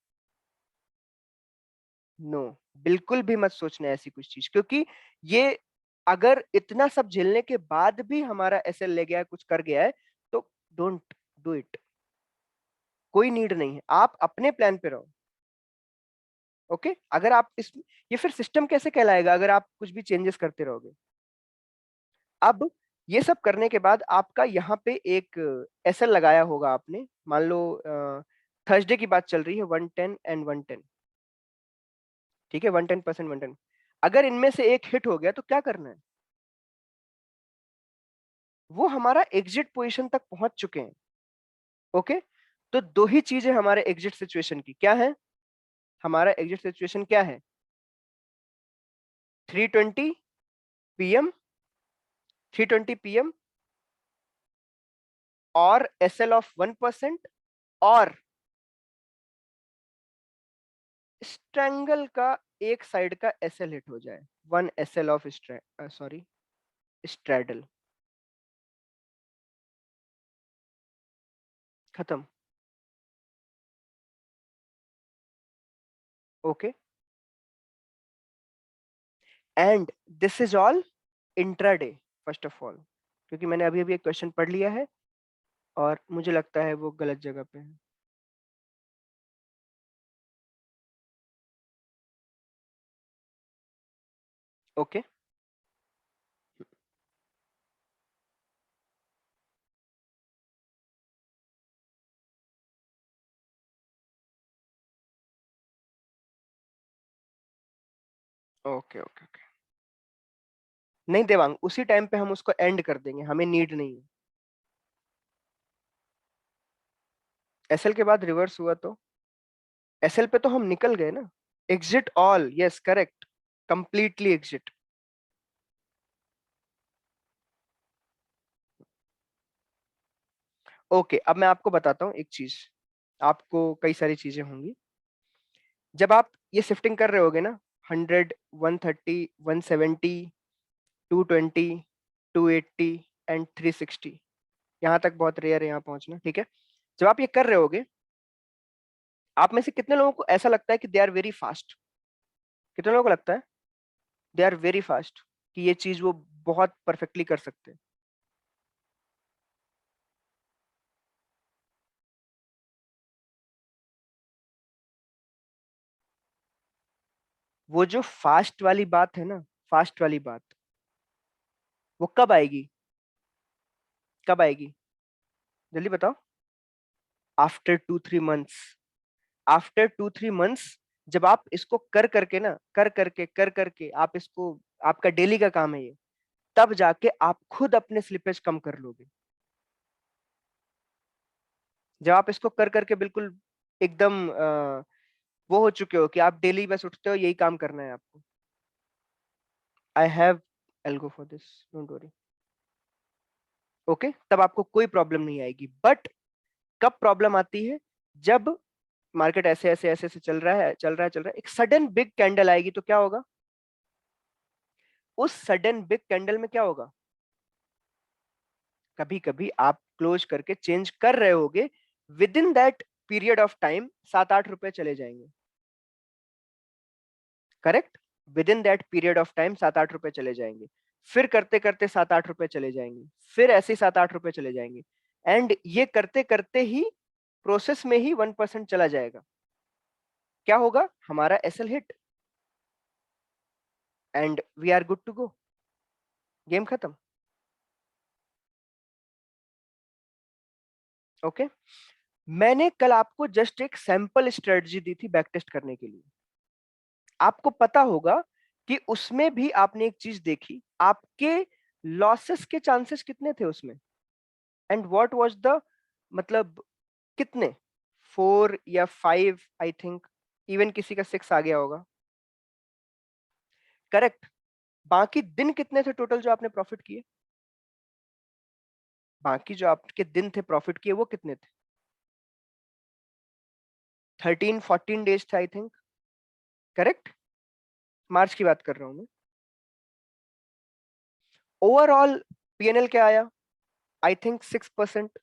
नो, बिल्कुल भी मत सोचना ऐसी कुछ चीज, क्योंकि ये अगर इतना सब झेलने के बाद भी हमारा एसएल ले गया है, कुछ कर गया है, तो डोंट डू इट। कोई नीड नहीं है, आप अपने प्लान पे रहो। ओके, अगर आप इस ये फिर सिस्टम कैसे कहलाएगा अगर आप कुछ भी चेंजेस करते रहोगे? अब ये सब करने के बाद आपका यहाँ पे एक एसएल लगाया होगा आपने, मान लो थर्सडे की बात चल रही है, 110 एंड 110। ठीक है, 110%, 110। अगर इनमें से एक हिट हो गया तो क्या करना है? वो हमारा एग्जिट पोजीशन तक पहुंच चुके हैं। ओके, तो दो ही चीजें हमारे एग्जिट सिचुएशन की क्या है? हमारा एग्जिट सिचुएशन क्या है? 3:20 PM, 3:20 PM, और एसएल ऑफ 1%, और स्ट्रैंगल का एक साइड का एसएल हिट हो जाए, 1 SL ऑफ सॉरी स्ट्रैडल। खत्म। Okay, and this is all intraday, first of all, क्योंकि मैंने अभी अभी एक क्वेश्चन पढ़ लिया है और मुझे लगता है वो गलत जगह पे है। Okay, okay, okay, okay. नहीं देवांग, उसी टाइम पे हम उसको एंड कर देंगे, हमें नीड नहीं है। एसएल के बाद रिवर्स हुआ तो एसएल पे तो हम निकल गए ना। Exit all, yes correct, completely exit. Okay, अब मैं आपको बताता हूँ एक चीज, आपको कई सारी चीजें होंगी जब आप ये शिफ्टिंग कर रहे होगे ना, 100, 130, 170, 220, 280 एंड 360। यहाँ तक बहुत रेयर है यहाँ पहुंचना, ठीक है? जब आप ये कर रहे होगे, आप में से कितने लोगों को ऐसा लगता है कि दे आर वेरी फास्ट? कितने लोगों को लगता है दे आर वेरी फास्ट, कि ये चीज वो बहुत परफेक्टली कर सकते हैं? वो जो फास्ट वाली बात है ना, फास्ट वाली बात, वो कब आएगी? कब आएगी? जल्दी बताओ। आफ्टर 2-3 मंथ्स, आफ्टर 2-3 मंथ्स जब आप इसको कर करके ना, कर करके आप इसको, आपका डेली का काम है ये, तब जाके आप खुद अपने स्लिपेज कम कर लोगे। जब आप इसको कर करके बिल्कुल एकदम वो हो चुके हो कि आप डेली बस उठते हो यही काम करना है आपको। I have algo for this, don't worry. Okay, तब आपको कोई प्रॉब्लम नहीं आएगी। बट कब प्रॉब्लम आती है? जब मार्केट ऐसे ऐसे ऐसे ऐसे चल रहा है, चल रहा है, चल रहा है, एक सडन बिग कैंडल आएगी तो क्या होगा? उस सडन बिग कैंडल में क्या होगा? कभी कभी आप क्लोज करके चेंज कर रहे होगे, with in that period of time 7-8 रुपए चले जाएंगे। Correct? With in that period of time 7-8 रुपए चले जाएंगे। फिर करते करते 7-8 रुपए चले जाएंगे, फिर ऐसे 7-8 रुपए चले जाएंगे। एंड ये करते करते ही प्रोसेस में ही 1% चला जाएगा। क्या होगा? हमारा SL hit, and we are good to go, game खत्म। ओके, मैंने कल आपको जस्ट एक सैंपल स्ट्रेटजी दी थी बैक टेस्ट करने के लिए। आपको पता होगा कि उसमें भी आपने एक चीज देखी, आपके लॉसेस के चांसेस कितने थे उसमें, एंड व्हाट वाज द, मतलब कितने, 4 या 5, आई थिंक इवन किसी का 6 आ गया होगा। करेक्ट? बाकी दिन कितने थे टोटल जो आपने प्रॉफिट किए? बाकी जो आपके दिन थे प्रॉफिट किए वो कितने थे? 13-14 डेज थे आई थिंक। करेक्ट? मार्च की बात कर रहा हूं मैं। ओवरऑल पीएनएल क्या आया? आई थिंक 6%,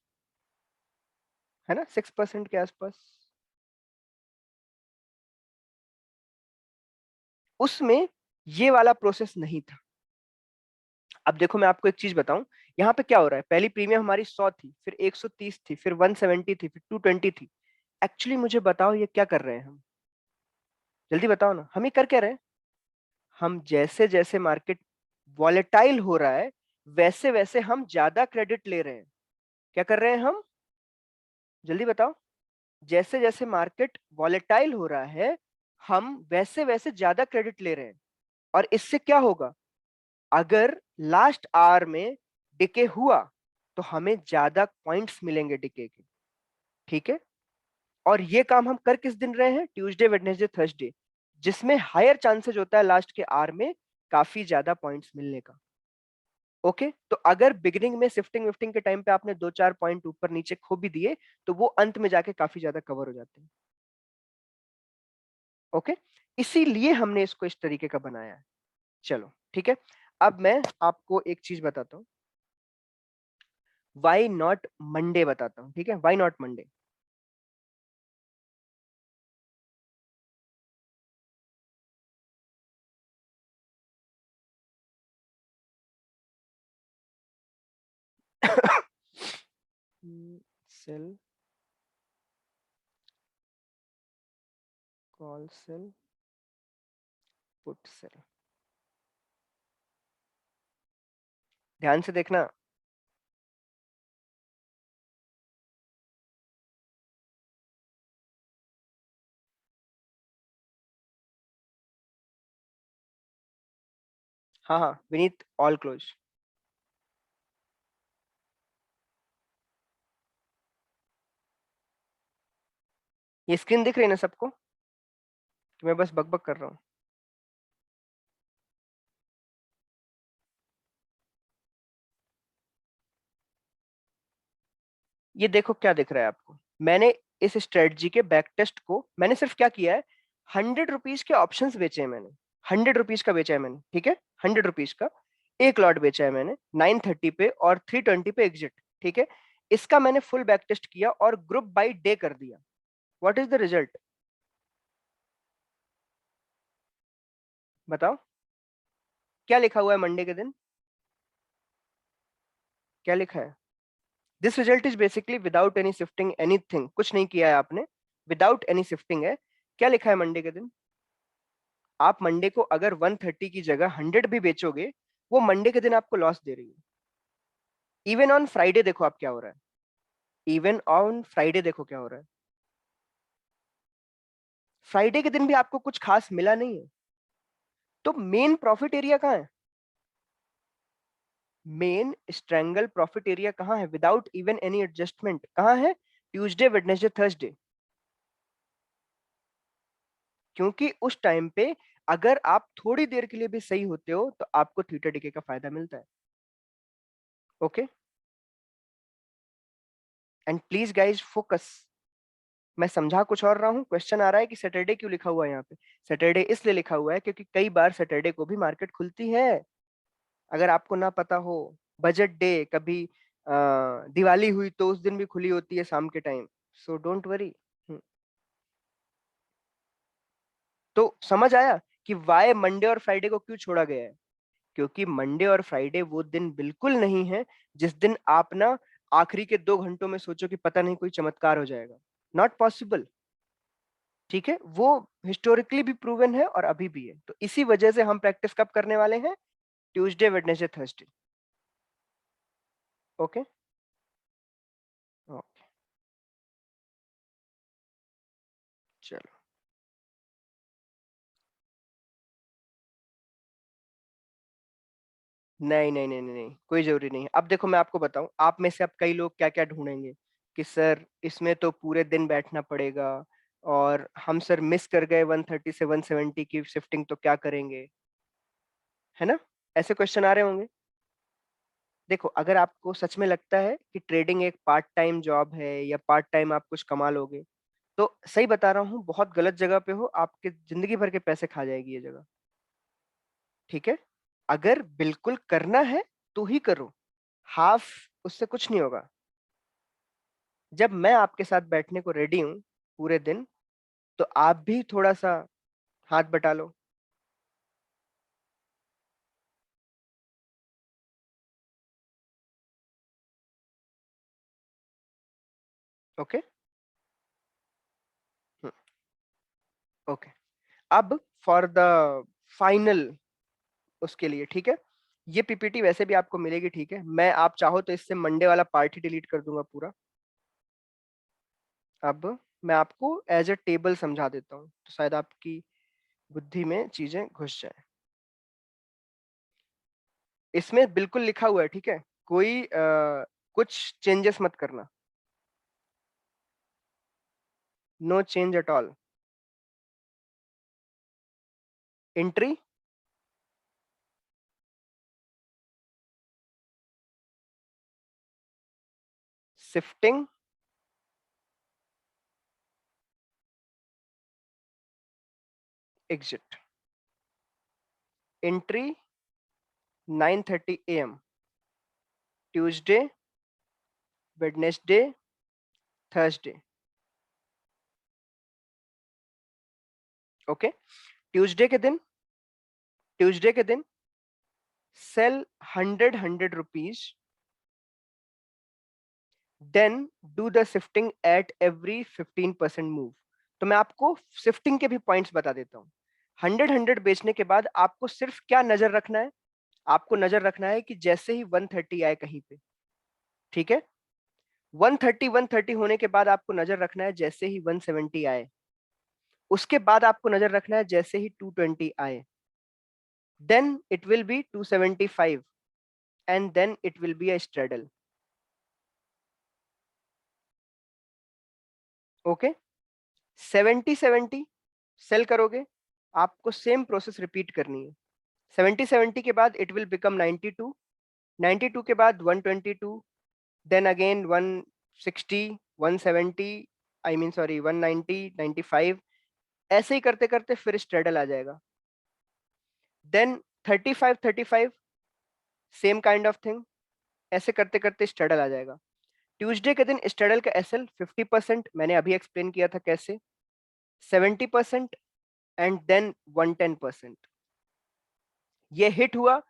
है ना, 6% के आसपास। उसमें ये वाला प्रोसेस नहीं था। अब देखो मैं आपको एक चीज बताऊं, यहाँ पे क्या हो रहा है, पहली प्रीमियम हमारी 100 थी, फिर 130 थी, फिर 170 थी, फिर 220 थी। एक्चुअली मुझे बताओ ये क्या कर रहे हैं हम? जल्दी बताओ ना, हम ये कर क्या रहे हैं? हम जैसे जैसे मार्केट वॉलेटाइल हो रहा है, वैसे वैसे हम ज्यादा क्रेडिट ले रहे हैं। क्या कर रहे हैं हम? जल्दी बताओ। जैसे जैसे मार्केट वॉलेटाइल हो रहा है, हम वैसे वैसे ज्यादा क्रेडिट ले रहे हैं। और इससे क्या होगा? अगर लास्ट आवर में डिके हुआ तो हमें ज्यादा पॉइंट्स मिलेंगे डिके के। ठीक है? और ये काम हम कर किस दिन रहे हैं? ट्यूसडे, वेडनेसडे, थर्सडे, जिसमें हायर चांसेस होता है लास्ट के आवर में काफी ज्यादा पॉइंट्स मिलने का। ओके, तो अगर बिगिनिंग में शिफ्टिंग विफ्टिंग के टाइम पे आपने 2-4 पॉइंट ऊपर नीचे खो भी दिए, तो वो अंत में जाके काफी ज्यादा कवर हो जाते हैं। ओके, इसीलिए हमने इसको इस तरीके का बनाया है। चलो ठीक है, अब मैं आपको एक चीज बताता हूँ, वाई नॉट मंडे बताता हूँ। ठीक है, why not Monday? Sell, call sell, put sell. ध्यान से देखना। हाँ हाँ विनीत, ऑल क्लोज। ये स्क्रीन दिख रही है ना सबको, कि मैं बस बकबक कर रहा हूँ? ये देखो क्या दिख रहा है आपको? मैंने इस स्ट्रेटजी के बैक टेस्ट को मैंने सिर्फ क्या किया है, 100 रुपीज के ऑप्शंस बेचे हैं मैंने। 100 रुपीज का बेचा है मैंने, ठीक है, 100 रुपीज का एक लॉट बेचा है मैंने 930 पे और 320 पे एग्जिट। ठीक है, इसका मैंने फुल बैक टेस्ट किया और ग्रुप बाय डे कर दिया। What is the result? बताओ क्या लिखा हुआ है मंडे के दिन? क्या लिखा है? This result is basically without any shifting anything, कुछ नहीं किया है आपने, विदाउट एनी शिफ्टिंग है। क्या लिखा है मंडे के दिन? आप मंडे को अगर 130 की जगह 100 भी बेचोगे, वो मंडे के दिन आपको लॉस दे रही है। इवन ऑन फ्राइडे देखो आप क्या हो रहा है, इवन ऑन फ्राइडे देखो क्या हो रहा है। फ्राइडे के दिन भी आपको कुछ खास मिला नहीं है, तो मेन प्रॉफिट एरिया कहाँ है? मेन स्ट्रैंगल प्रॉफिट एरिया कहाँ है विदाउट इवन एनी एडजस्टमेंट? कहाँ है? Tuesday, Wednesday, Thursday. क्योंकि उस टाइम पे अगर आप थोड़ी देर के लिए भी सही होते हो तो आपको थीटा डिके का फायदा मिलता है। Okay, and please guys focus. मैं समझा कुछ और रहा हूँ। क्वेश्चन आ रहा है कि सैटरडे क्यों लिखा हुआ है यहाँ पे? सैटरडे इसलिए लिखा हुआ है क्योंकि कई बार सैटरडे को भी मार्केट खुलती है। अगर आपको ना पता हो, बजट डे, कभी दिवाली हुई तो उस दिन भी खुली होती है शाम के टाइम। So don't worry. तो समझ आया कि वाई मंडे और फ्राइडे को क्यों छोड़ा गया है? क्योंकि मंडे और फ्राइडे वो दिन बिल्कुल नहीं है जिस दिन आप ना आखिरी के 2 घंटों में सोचो कि पता नहीं कोई चमत्कार हो जाएगा। Not possible. ठीक है, वो हिस्टोरिकली भी प्रूवन है और अभी भी है। तो इसी वजह से हम प्रैक्टिस कब करने वाले हैं? Tuesday, Wednesday, Thursday. Okay. Okay, चलो। नहीं नहीं नहीं नहीं नहीं, कोई जरूरी नहीं। अब देखो मैं आपको बताऊं, आप में से अब कई लोग क्या क्या ढूंढेंगे कि सर इसमें तो पूरे दिन बैठना पड़ेगा, और हम सर मिस कर गए 130 से 170 की शिफ्टिंग, तो क्या करेंगे? है ना? ऐसे क्वेश्चन आ रहे होंगे। देखो, अगर आपको सच में लगता है कि ट्रेडिंग एक पार्ट टाइम जॉब है या पार्ट टाइम आप कुछ कमा लोगे, तो सही बता रहा हूँ, बहुत गलत जगह पे हो। आपके जिंदगी भर के पैसे खा जाएगी ये जगह। ठीक है, अगर बिल्कुल करना है तो ही करो। हाफ, उससे कुछ नहीं होगा। जब मैं आपके साथ बैठने को रेडी हूं पूरे दिन, तो आप भी थोड़ा सा हाथ बटा लो। ओके। ओके, अब फॉर द फाइनल, उसके लिए ठीक है, ये पीपीटी वैसे भी आपको मिलेगी। ठीक है, मैं आप चाहो तो इससे मंडे वाला पार्ट ही डिलीट कर दूंगा पूरा। अब मैं आपको एज अ टेबल समझा देता हूँ तो शायद आपकी बुद्धि में चीजें घुस जाए। इसमें बिल्कुल लिखा हुआ है, ठीक है, कोई कुछ चेंजेस मत करना। No change at all. Entry, shifting, exit. Entry 9:30 AM, Tuesday, Wednesday, Thursday. Okay, Tuesday के दिन, ट्यूसडे के दिन sell 100 then do the shifting at every 15% move. तो मैं आपको शिफ्टिंग के भी पॉइंट्स बता देता हूँ। 100 बेचने के बाद आपको सिर्फ क्या नजर रखना है? आपको नजर रखना है कि जैसे ही 130 आए कहीं पे, ठीक है, 130 होने के बाद आपको नजर रखना है जैसे ही 170 आए, उसके बाद आपको नजर रखना है जैसे ही 220 आए, then it will be 275, and then it will be a straddle. Okay, 70 sell करोगे, आपको सेम प्रोसेस रिपीट करनी है। 70 के बाद इट विल बिकम 92, 92 के बाद 122, then again 160, 170, I mean sorry 190, 95, ऐसे ही करते करते फिर स्ट्रेडल आ जाएगा। Then 35, same kind of thing, ऐसे करते करते स्ट्रेडल आ जाएगा। ट्यूसडे के दिन स्ट्रेडल का एसएल 50%, मैंने अभी एक्सप्लेन किया था कैसे, 70%, एंड देन 110%। ये हिट हुआ,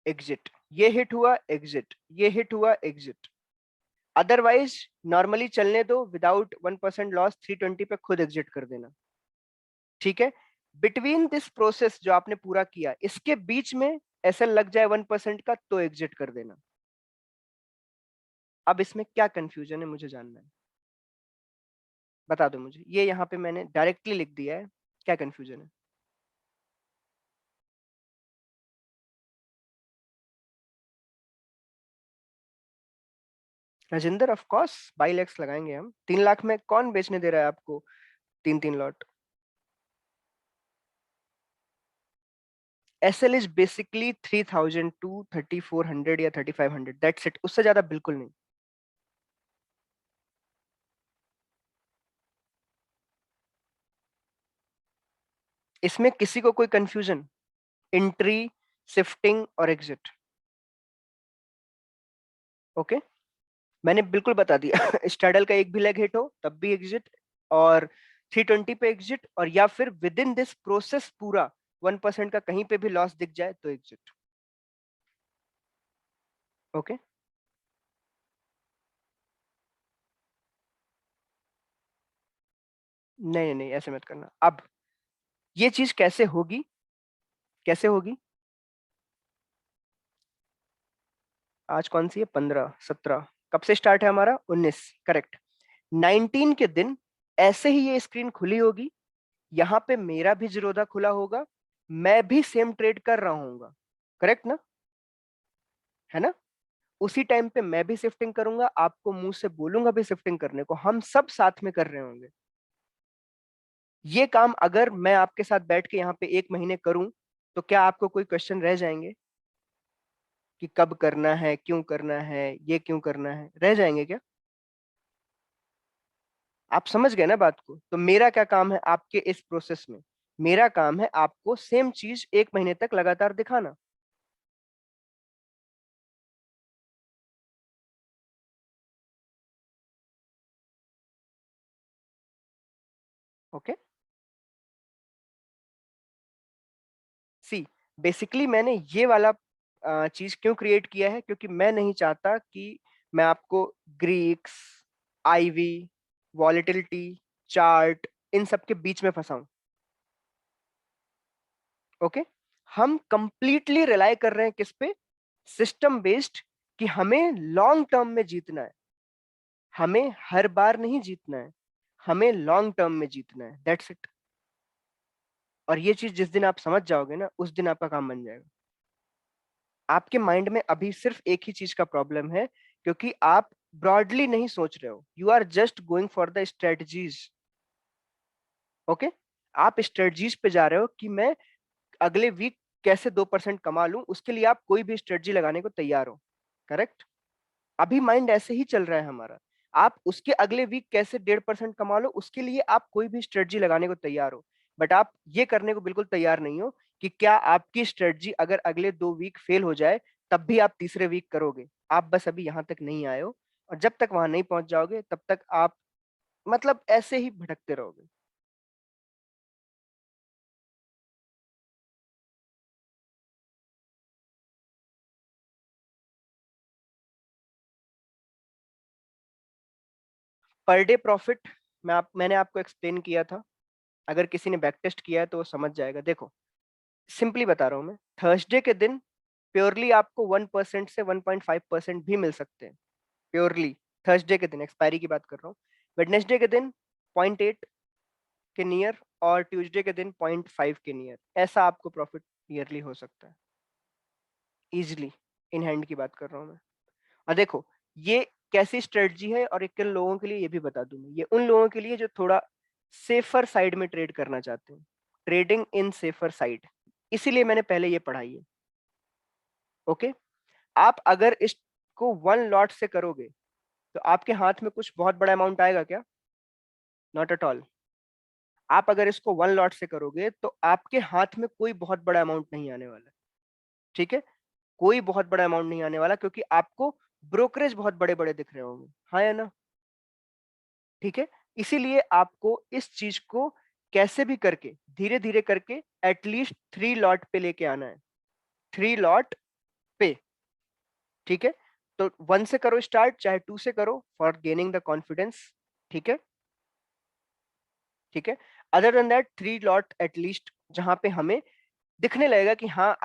एग्जिट, ये हिट हुआ, एग्जिट, ये हिट हुआ, एग्जिट। अदरवाइज नॉर्मली चलने दो, विदाउट 1% लॉस 320 पे खुद एग्जिट कर देना। ठीक है, बिटवीन दिस प्रोसेस जो आपने पूरा किया, इसके बीच में एसएल लग जाए 1% का तो एग्जिट कर देना। अब इसमें क्या कंफ्यूजन है मुझे जानना है। बता दो मुझे, ये यहाँ पे मैंने डायरेक्टली लिख दिया है, क्या कंफ्यूजन है? राजेंद्र, ऑफ कोर्स 22 लाख लगाएंगे हम। 3 लाख में कौन बेचने दे रहा है आपको 3-3 lot? SL is basically 3000 to 3400 या 3500, दैट्स इट, उससे ज्यादा बिल्कुल नहीं। इसमें किसी को कोई कंफ्यूजन? एंट्री, शिफ्टिंग और एग्जिट। ओके, मैंने बिल्कुल बता दिया। स्ट्रैडल का एक भी लेग हिट हो तब भी एग्जिट, और 320 पे एग्जिट, और या फिर विद इन दिस प्रोसेस पूरा 1% का कहीं पे भी लॉस दिख जाए तो एग्जिट। ओके, नहीं नहीं नहीं, ऐसे मत करना। अब ये चीज कैसे होगी, कैसे होगी? आज कौन सी है? 15, 17, कब से स्टार्ट है हमारा? 19, करेक्ट। 19 के दिन ऐसे ही ये स्क्रीन खुली होगी, यहाँ पे मेरा भी जीरोधा खुला होगा, मैं भी सेम ट्रेड कर रहा हूँ, करेक्ट ना? है ना? उसी टाइम पे मैं भी शिफ्टिंग करूंगा, आपको मुंह से बोलूंगा भी शिफ्टिंग करने को, हम सब साथ में कर रहे होंगे। ये काम अगर मैं आपके साथ बैठ के यहाँ पे 1 महीने करूं, तो क्या आपको कोई क्वेश्चन रह जाएंगे कि कब करना है, क्यों करना है, ये क्यों करना है? रह जाएंगे क्या? आप समझ गए ना बात को? तो मेरा क्या काम है आपके इस प्रोसेस में? मेरा काम है आपको सेम चीज 1 महीने तक लगातार दिखाना। ओके, सी, बेसिकली मैंने ये वाला चीज क्यों क्रिएट किया है, क्योंकि मैं नहीं चाहता कि मैं आपको ग्रीक्स, आईवी, वॉलेटिलिटी, चार्ट, इन सब के बीच में फंसाऊं। ओके, हम कंप्लीटली रिलाई कर रहे हैं किस पे? सिस्टम बेस्ड, कि हमें लॉन्ग टर्म में जीतना है, हमें हर बार नहीं जीतना है, हमें लॉन्ग टर्म में जीतना है, दैट्स इट। और ये चीज जिस दिन आप समझ जाओगे ना, उस दिन आपका काम बन जाएगा। आपके माइंड में अभी सिर्फ एक ही चीज का प्रॉब्लम है, क्योंकि आप ब्रॉडली नहीं सोच रहे हो, you are just going for the strategies. Okay, आप स्ट्रेटजीज पे जा रहे हो कि मैं अगले वीक कैसे 2% कमा लूं, उसके लिए आप कोई भी स्ट्रेटजी लगाने को तैयार हो, करेक्ट? अभी माइंड ऐसे ही चल रहा है हमारा। आप उसके अगले वीक कैसे 1.5% कमा लो, उसके लिए आप कोई भी स्ट्रेटजी लगाने को तैयार हो। बट आप ये करने को बिल्कुल तैयार नहीं हो कि क्या आपकी स्ट्रेटजी अगर अगले 2 वीक फेल हो जाए, तब भी आप तीसरे वीक करोगे। आप बस अभी यहां तक नहीं आए हो, और जब तक वहां नहीं पहुंच जाओगे तब तक आप मतलब ऐसे ही भटकते रहोगे। पर डे प्रॉफिट मैंने आपको एक्सप्लेन किया था, अगर किसी ने बैक टेस्ट किया है तो वो समझ जाएगा। देखो, सिंपली बता रहा हूं मैं, थर्सडे के दिन प्योरली आपको 1% से 1.5% भी मिल सकते हैं, प्योरली थर्सडे के दिन, एक्सपायरी की बात कर रहा हूँ। वेडनेसडे के दिन 0.8 के नियर, और ट्यूसडे के दिन 0.5 के नियर, ऐसा आपको प्रॉफिट ईयरली हो सकता है, इजिली। इन हैंड की बात कर रहा हूँ मैं। और देखो, ये कैसी स्ट्रेटजी है और ये किन लोगों के लिए, ये भी बता दूं मैं। ये उन लोगों के लिए जो थोड़ा सेफर साइड में ट्रेड करना चाहते हैं, ट्रेडिंग इन सेफर साइड, इसीलिए मैंने पहले ये पढ़ाई है। ओके, आप अगर इसको 1 लॉट से करोगे, तो आपके हाथ में कुछ बहुत बड़ा अमाउंट आएगा क्या? Not at all. आप अगर इसको 1 लॉट से करोगे तो आपके हाथ में कोई बहुत बड़ा अमाउंट नहीं आने वाला, ठीक है? कोई बहुत बड़ा अमाउंट नहीं आने वाला, क्योंकि आपको ब्रोकरेज बहुत बड़े बड़े दिख रहे होंगे, हाँ या ना? ठीक है, इसीलिए आपको इस चीज को कैसे भी करके, धीरे धीरे करके, एटलीस्ट 3 लॉट पे लेके आना है, 3 लॉट पे, ठीक है? तो 1 से करो स्टार्ट, चाहे 2 से करो, फॉर गेनिंग द कॉन्फिडेंस, ठीक है? ठीक है, other than that 3 lot at least, जहां पे हमें दिखने लगेगा कि हाँ,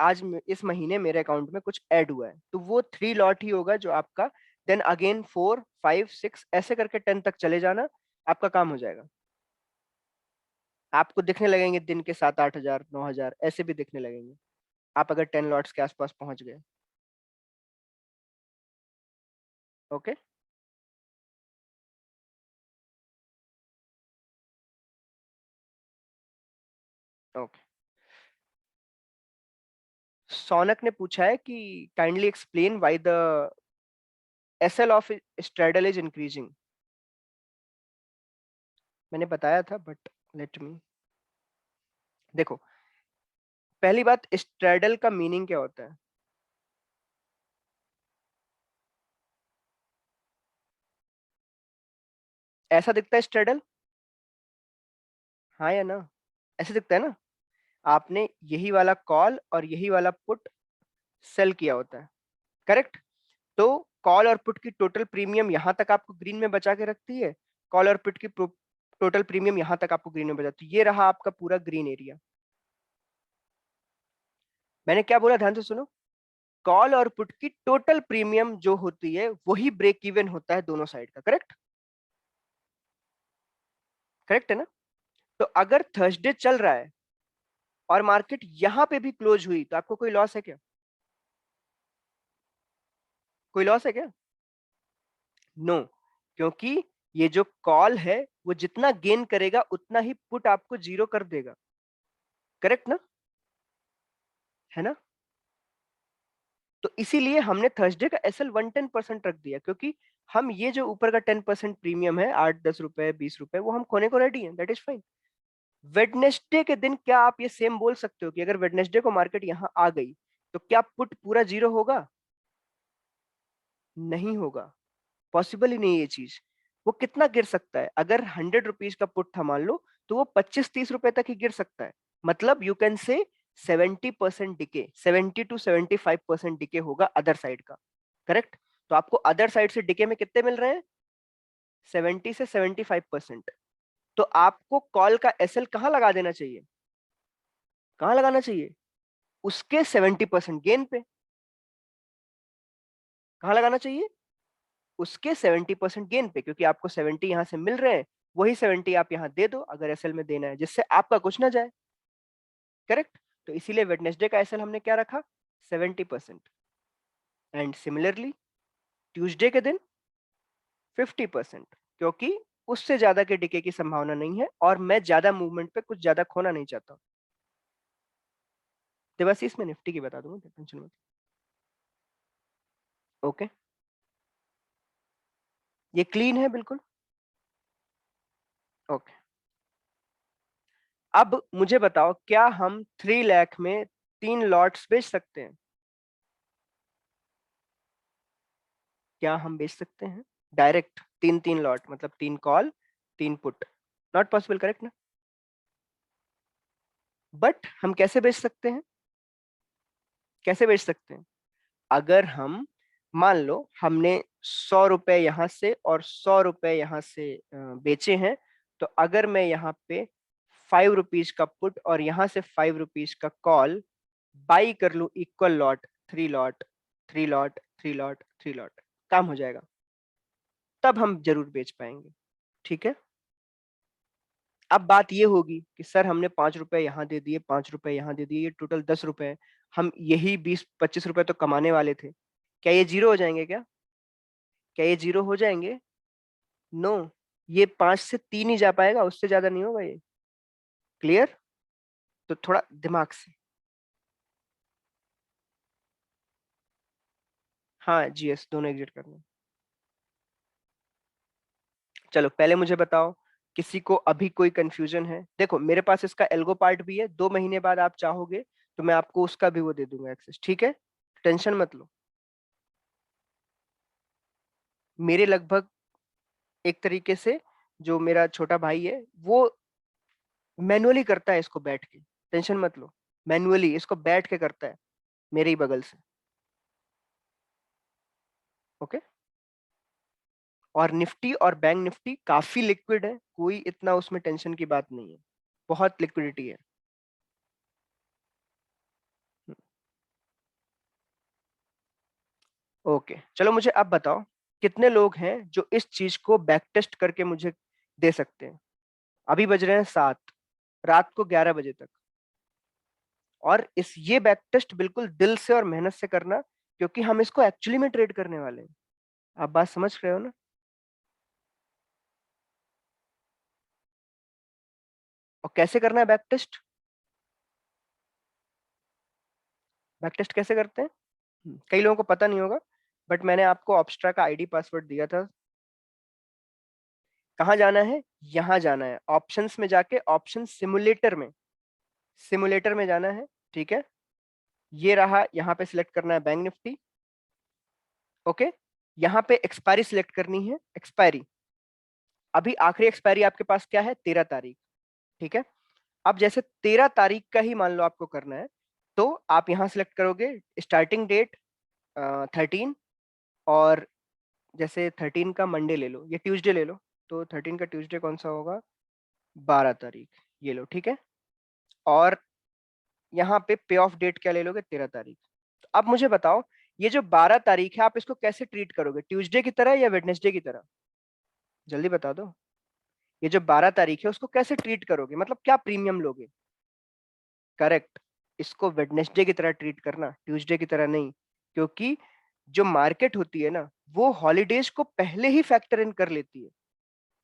इस महीने मेरे अकाउंट में कुछ ऐड हुआ है, तो वो 3 लॉट ही होगा जो आपका। देन अगेन 4, 5, 6, ऐसे करके 10 तक चले जाना। आपका काम हो जाएगा। आपको दिखने लगेंगे दिन के 7-8 हजार 9 हजार ऐसे भी दिखने लगेंगे, आप अगर 10 लॉट्स के आसपास पहुंच गए। ओके। ओके। सौनक ने पूछा है कि kindly explain why the SL of straddle is increasing. मैंने बताया था बट लेट मी, देखो पहली बात, स्ट्रेडल का मीनिंग क्या होता है? ऐसा दिखता है स्ट्रेडल, हाँ या ना? ऐसे दिखता है ना? आपने यही वाला कॉल और यही वाला पुट सेल किया होता है, करेक्ट? तो कॉल और पुट की टोटल प्रीमियम यहां तक आपको ग्रीन में बचा के रखती है, कॉल और पुट की टोटल प्रीमियम यहां तक आपको ग्रीन में बचाती है। ये रहा आपका पूरा ग्रीन एरिया। मैंने क्या बोला, ध्यान से सुनो। कॉल और पुट की टोटल प्रीमियम जो होती है वही ब्रेक इवन होता है दोनों साइड का, करेक्ट? करेक्ट है ना? तो अगर थर्सडे चल रहा है और मार्केट यहां पे भी क्लोज हुई तो आपको कोई लॉस है क्या? कोई लॉस है क्या? नो। क्योंकि ये जो कॉल है वो जितना गेन करेगा उतना ही पुट आपको जीरो कर देगा, करेक्ट ना? है ना? तो इसीलिए हमने थर्सडे का एसएल 110% रख दिया, क्योंकि हम ये जो ऊपर का 10% प्रीमियम है, 8-10 रुपए 20 रुपए, वो हम खोने को रेडी हैं, दैट इज फाइन। वेडनेसडे के दिन क्या आप ये सेम बोल सकते हो कि अगर वेडनेसडे को मार्केट यहाँ आ गई तो क्या पुट पूरा जीरो होगा? नहीं होगा, पॉसिबल ही नहीं ये चीज। वो कितना गिर सकता है? अगर 100 रुपीज का पुट था मान लो, तो वो 25-30 रुपए तक ही गिर सकता है। मतलब you can say 70% decay, 70 to 75% decay होगा अदर साइड का, करेक्ट? तो आपको अदर साइड से डिके में कितने मिल रहे हैं? 70 से 75%। तो आपको कॉल का एसएल कहाँ लगा देना चाहिए? कहाँ लगाना चाहिए? उसके 70% गेन पे। कहाँ लगाना चाहिए? उसके 70% गेन पे, क्योंकि आपको 70 यहां से मिल रहे हैं, वही 70 आप यहां दे दो अगर एसएल में देना है, जिससे आपका कुछ ना जाए, करेक्ट? तो इसीलिए वेडनेसडे का एसएल हमने क्या रखा? 70%। एंड सिमिलरली ट्यूसडे के दिन 50%, क्योंकि उससे ज्यादा के डिके की संभावना नहीं है और मैं ज्यादा मूवमेंट पे कुछ ज्यादा खोना नहीं चाहता। तो बस इसमें निफ्टी की बता दूंगा, टेंशन मत। ओके, ये क्लीन है बिल्कुल। ओके, अब मुझे बताओ, क्या हम 3 लाख में 3 लॉट्स बेच सकते हैं? क्या हम बेच सकते हैं डायरेक्ट 3-3 लॉट, मतलब 3 call 3 put? Not possible, correct ना? बट हम कैसे बेच सकते हैं? कैसे बेच सकते हैं? अगर हम, मान लो हमने 100 रुपए यहां से और 100 रुपए यहां से बेचे हैं, तो अगर मैं यहाँ पे 5 रुपीज का पुट और यहां से 5 रुपीज का कॉल बाई कर लू, equal lot, 3 lot, 3 lot, 3 lot, 3 lot, काम हो जाएगा। तब हम जरूर बेच पाएंगे, ठीक है? अब बात ये होगी कि सर हमने 5 रुपए यहाँ दे दिए, 5 रुपए यहाँ दे दिए, ये टोटल 10 रुपए है, हम यही 20-25 रुपए तो कमाने वाले थे, क्या ये जीरो हो जाएंगे क्या? क्या ये जीरो हो जाएंगे? नो, ये 5 से 3 ही जा पाएगा, उससे ज्यादा नहीं होगा ये। क्लियर? तो थोड़ा दिमाग से। हाँ, जीएस दोनों एग्जिट करना। चलो पहले मुझे बताओ, किसी को अभी कोई कंफ्यूजन है? देखो मेरे पास इसका एल्गो पार्ट भी है, 2 महीने बाद आप चाहोगे तो मैं आपको उसका भी वो दे दूंगा एक्सेस, ठीक है? टेंशन मत लो। मेरे लगभग एक तरीके से जो मेरा छोटा भाई है वो मैनुअली करता है इसको बैठ के, टेंशन मत लो। मैनुअली इसको बैठ के करता है मेरे ही बगल से। ओके। और निफ्टी और बैंक निफ्टी काफी लिक्विड है, कोई इतना उसमें टेंशन की बात नहीं है, बहुत लिक्विडिटी है। ओके, चलो मुझे अब बताओ, कितने लोग हैं जो इस चीज को बैक टेस्ट करके मुझे दे सकते हैं। अभी बज रहे हैं 7, रात को 11 बजे तक। और इस ये बैक टेस्ट बिल्कुल दिल से और मेहनत से करना, क्योंकि हम इसको एक्चुअली में ट्रेड करने वाले हैं। आप बात समझ रहे हो ना? और कैसे करना है बैक टेस्ट? बैक टेस्ट कैसे करते हैं? कई लोगों को पता नहीं होगा, बट मैंने आपको ऑब्स्ट्रा का आईडी पासवर्ड दिया था। कहाँ जाना है? यहाँ जाना है, ऑप्शंस में जाके ऑप्शन सिमुलेटर में जाना है। ठीक है, ये रहा, यहाँ पे सिलेक्ट करना है बैंक निफ्टी। ओके, यहाँ पे एक्सपायरी सिलेक्ट करनी है, एक्सपायरी। अभी आखिरी एक्सपायरी आपके पास क्या है? 13 तारीख। ठीक है, अब जैसे 13 तारीख का ही मान लो आपको करना है, तो आप यहाँ सिलेक्ट करोगे स्टार्टिंग डेट 13, और जैसे 13 का मंडे ले लो, ये ट्यूसडे ले लो, तो 13 का ट्यूसडे कौन सा होगा? 12 तारीख, ये लो। ठीक है, और यहाँ पे पे ऑफ डेट क्या ले लोगे? 13 तारीख। तो अब मुझे बताओ, ये जो 12 तारीख है, आप इसको कैसे ट्रीट करोगे? ट्यूसडे की तरह या वेडनेसडे की तरह? जल्दी बता दो। ये जो 12 तारीख है, उसको कैसे ट्रीट करोगे, मतलब क्या प्रीमियम लोगे? करेक्ट, इसको वेडनेसडे की तरह ट्रीट करना, ट्यूसडे की तरह नहीं। क्योंकि जो मार्केट होती है ना, वो हॉलीडेज को पहले ही फैक्टर इन कर लेती है।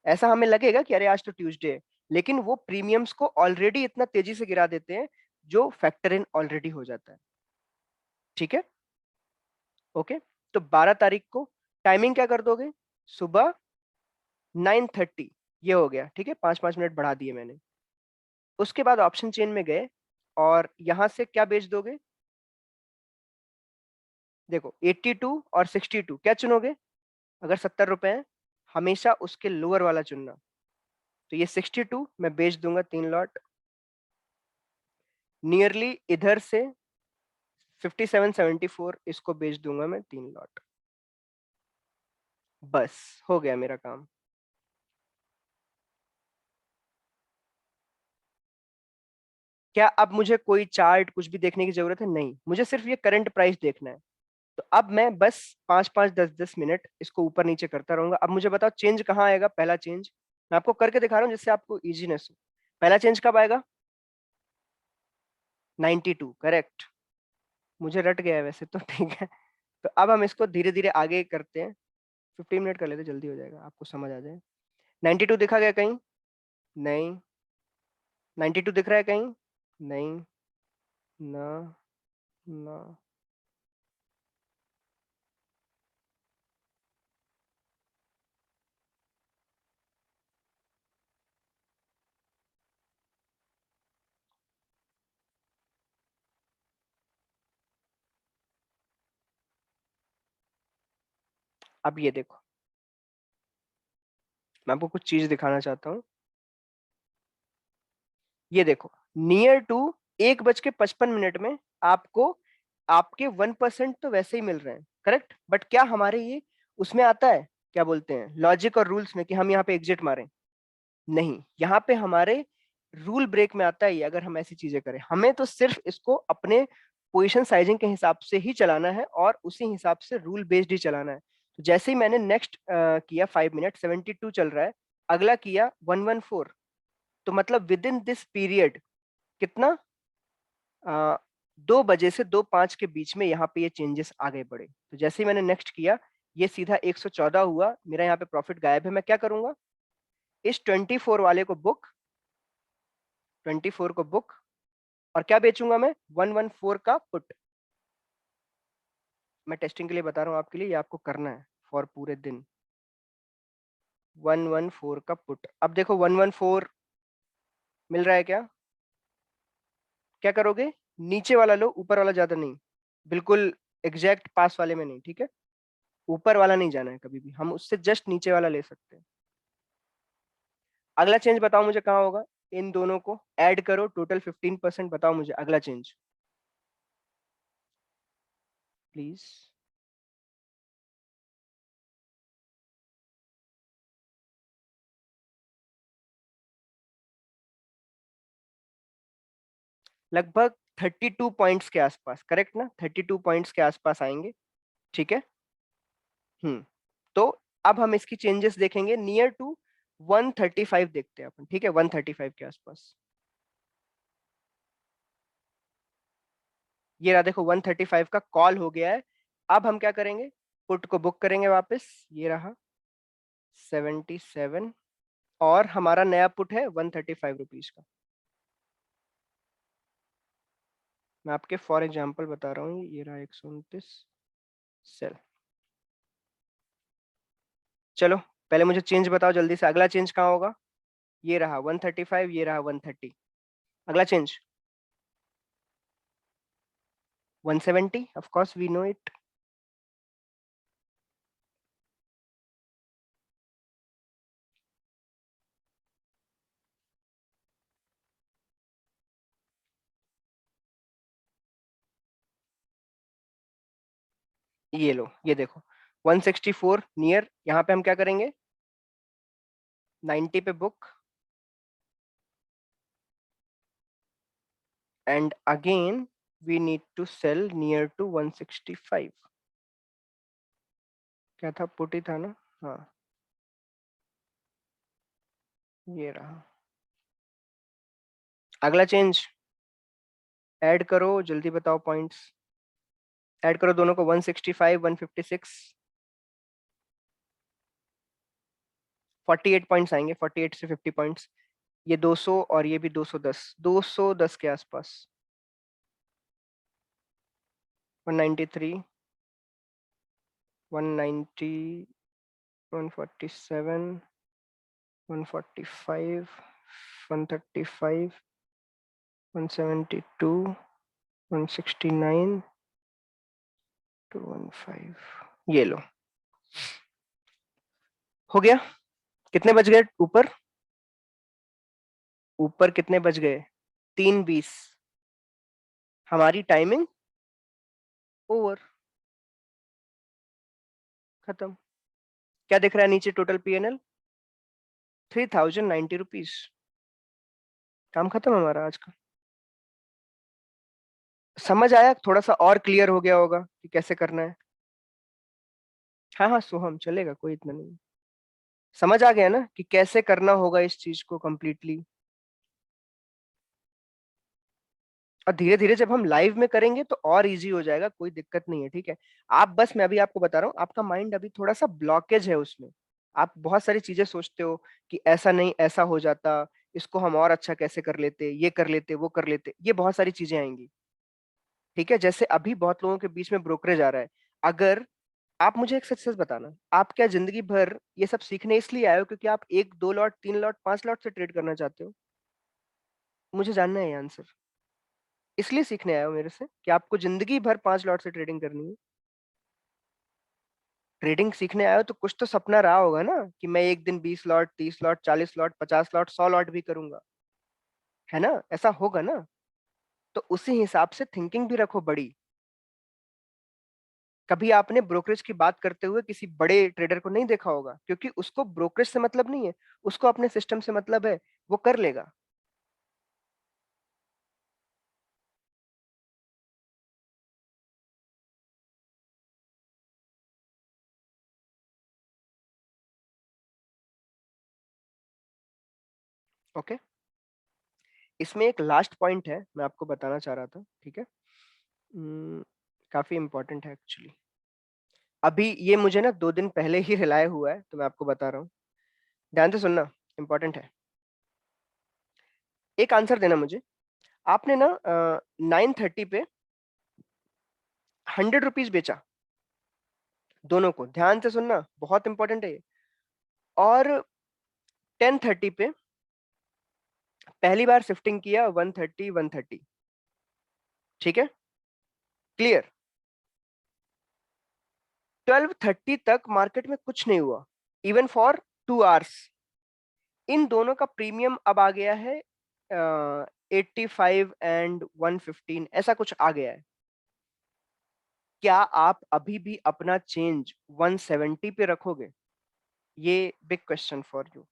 ऐसा हमें लगेगा कि अरे आज तो ट्यूसडे है, लेकिन वो प्रीमियम्स को ऑलरेडी इतना तेजी से गिरा देते हैं, जो फैक्टर इन ऑलरेडी हो जाता है। ठीक है, ओके। तो 12 तारीख को टाइमिंग क्या कर दोगे? सुबह 9:30, ये हो गया। ठीक है, 5-5 मिनट बढ़ा दिए मैंने। उसके बाद ऑप्शन चेन में गए, और यहां से क्या बेच दोगे? देखो, 82 और 62 क्या चुनोगे? अगर 70 रुपए है, हमेशा उसके लोअर वाला चुनना। तो ये 62 मैं बेच दूंगा 3 लॉट। नियरली इधर से 57-74 इसको बेच दूंगा मैं 3 लॉट। बस, हो गया मेरा काम। क्या अब मुझे कोई चार्ट कुछ भी देखने की जरूरत है? नहीं, मुझे सिर्फ ये करंट प्राइस देखना है। तो अब मैं बस 5-5 10-10 मिनट इसको ऊपर नीचे करता रहूंगा। अब मुझे बताओ चेंज कहाँ आएगा? पहला चेंज मैं आपको करके दिखा रहा हूँ, जिससे आपको इजीनेस हो। पहला चेंज कब आएगा? 92, करेक्ट। मुझे रट गया है वैसे तो। ठीक है, तो अब हम इसको धीरे धीरे आगे करते हैं। 15 मिनट कर लेते, जल्दी हो जाएगा, आपको समझ आ जाए। 92 दिखा गया कहीं? नहीं। 92 दिख रहा है कहीं? नहीं। ना, ना। अब ये देखो, मैं आपको कुछ चीज दिखाना चाहता हूँ। ये देखो, नियर टू 1:55 में आपको आपके 1% तो वैसे ही मिल रहे हैं, करेक्ट। बट क्या हमारे ये उसमें आता है, क्या बोलते हैं, लॉजिक और रूल्स में, कि हम यहाँ पे एग्जिट मारें? नहीं, यहाँ पे हमारे रूल ब्रेक में आता है ये, अगर हम ऐसी चीजें करें। हमें तो सिर्फ इसको अपने पोजीशन साइजिंग के हिसाब से ही चलाना है, और उसी हिसाब से रूल बेस्ड ही चलाना है। तो जैसे ही मैंने नेक्स्ट किया, 5 मिनट 72 चल रहा है, अगला किया 114, तो मतलब विद इन दिस पीरियड कितना, 2 बजे से 2:05 के बीच में यहाँ पे ये चेंजेस आगे बढ़े। तो जैसे ही मैंने नेक्स्ट किया, ये सीधा 114 हुआ, मेरा यहाँ पे प्रॉफिट गायब है। मैं क्या करूंगा? इस 24 वाले को बुक, 24 को बुक, और क्या बेचूंगा मैं? 114 का पुट। मैं टेस्टिंग के लिए बता रहा हूँ आपके लिए, ये आपको करना है फॉर पूरे दिन। 114 का पुट। अब देखो 114 मिल रहा है क्या? क्या करोगे? नीचे वाला लो, ऊपर वाला ज्यादा नहीं, बिल्कुल एग्जैक्ट पास वाले में नहीं। ठीक है, ऊपर वाला नहीं जाना है कभी भी, हम उससे जस्ट नीचे वाला ले सकते हैं। अगला चेंज बताओ मुझे कहाँ होगा? इन दोनों को ऐड करो, टोटल 15%। बताओ मुझे अगला चेंज प्लीज। लगभग 32 पॉइंट्स के आसपास, करेक्ट ना? 32 पॉइंट्स के आसपास आएंगे। ठीक है। तो अब हम इसकी चेंजेस देखेंगे नियर टू 135 देखते हैं अपन, ठीक है, 135 के आसपास। ये रहा, देखो 135 का कॉल हो गया है। अब हम क्या करेंगे, पुट को बुक करेंगे वापस, ये रहा 77, और हमारा नया पुट है 135 रुपीज का। मैं आपके फॉर एग्जांपल बता रहा हूँ, ये रहा 129 सेल। चलो पहले मुझे चेंज बताओ जल्दी से, अगला चेंज कहाँ होगा? ये रहा 135, ये रहा 130। अगला change 170, of course we know it. ये लो, ये देखो 164 नियर, यहाँ पे हम क्या करेंगे, 90 पे book, and again we need to sell near to 165। क्या था, पुट ही था ना? हाँ, ये रहा। अगला चेंज ऐड करो, जल्दी बताओ पॉइंट्स। ऐड करो दोनों को, 165 156, 48 पॉइंट्स आएंगे, 48 से 50 पॉइंट्स। ये 200 और ये भी 210, 210 के आसपास। 193, 190, 147, 145, 135, 172, 169, 215। ये लो, हो गया। कितने बज गए ऊपर? ऊपर कितने बज गए? 3:20। हमारी टाइमिंग ओवर, खत्म। क्या दिख रहा है नीचे, टोटल पीएनएल 3090 रुपीज। काम खत्म हमारा आज का। समझ आया, थोड़ा सा और क्लियर हो गया होगा कि कैसे करना है। हाँ हाँ सोहम, चलेगा, कोई इतना नहीं। समझ आ गया ना कि कैसे करना होगा इस चीज को कंप्लीटली। और धीरे धीरे जब हम लाइव में करेंगे तो और इजी हो जाएगा, कोई दिक्कत नहीं है, ठीक है। आप बस, मैं अभी आपको बता रहा हूँ, आपका माइंड अभी थोड़ा सा ब्लॉकेज है उसमें। आप बहुत सारी चीजें सोचते हो कि ऐसा नहीं, ऐसा हो जाता, इसको हम और अच्छा कैसे कर लेते, ये कर लेते, वो कर लेते, ये बहुत सारी चीजें आएंगी। ठीक है, जैसे अभी बहुत लोगों के बीच में ब्रोकरेज आ रहा है। अगर आप मुझे एक सच सच बताना, आप क्या जिंदगी भर ये सब सीखने इसलिए आए हो क्योंकि आप 1 2 लॉट 3 लॉट 5 लॉट से ट्रेड करना चाहते हो? मुझे जानना है ये आंसर। इसलिए सीखने आए हो मेरे से कि आपको जिंदगी भर 5 लॉट से ट्रेडिंग करनी है? ट्रेडिंग सीखने आए हो तो कुछ तो सपना रहा होगा ना कि मैं एक दिन 20 lot 30 lot 40 lot 50 lot 100 lot भी करूंगा, है ना? ऐसा होगा ना? तो उसी हिसाब से थिंकिंग भी रखो बड़ी। कभी आपने ब्रोकरेज की बात करते हुए किसी बड़े ट्रेडर को नहीं देखा होगा, क्योंकि उसको ब्रोकरेज से मतलब नहीं है, उसको अपने सिस्टम से मतलब है, वो कर लेगा। ओके, इसमें एक लास्ट पॉइंट है, मैं आपको बताना चाह रहा था, ठीक है। काफी इंपॉर्टेंट है एक्चुअली। अभी ये मुझे ना 2 दिन पहले ही रिलाय हुआ है, तो मैं आपको बता रहा हूँ, ध्यान से सुनना, इंपॉर्टेंट है। एक आंसर देना मुझे। आपने ना 9:30 पे 100 रुपीज बेचा, दोनों को, ध्यान से सुनना, बहुत इंपॉर्टेंट है ये। और 10:30 पे पहली बार शिफ्टिंग किया 130 130। ठीक है, क्लियर। 12:30 तक मार्केट में कुछ नहीं हुआ, इवन फॉर 2 आवर्स। इन दोनों का प्रीमियम अब आ गया है 85 एंड 115, ऐसा कुछ आ गया है। क्या आप अभी भी अपना चेंज 170 पे रखोगे? ये बिग क्वेश्चन फॉर यू,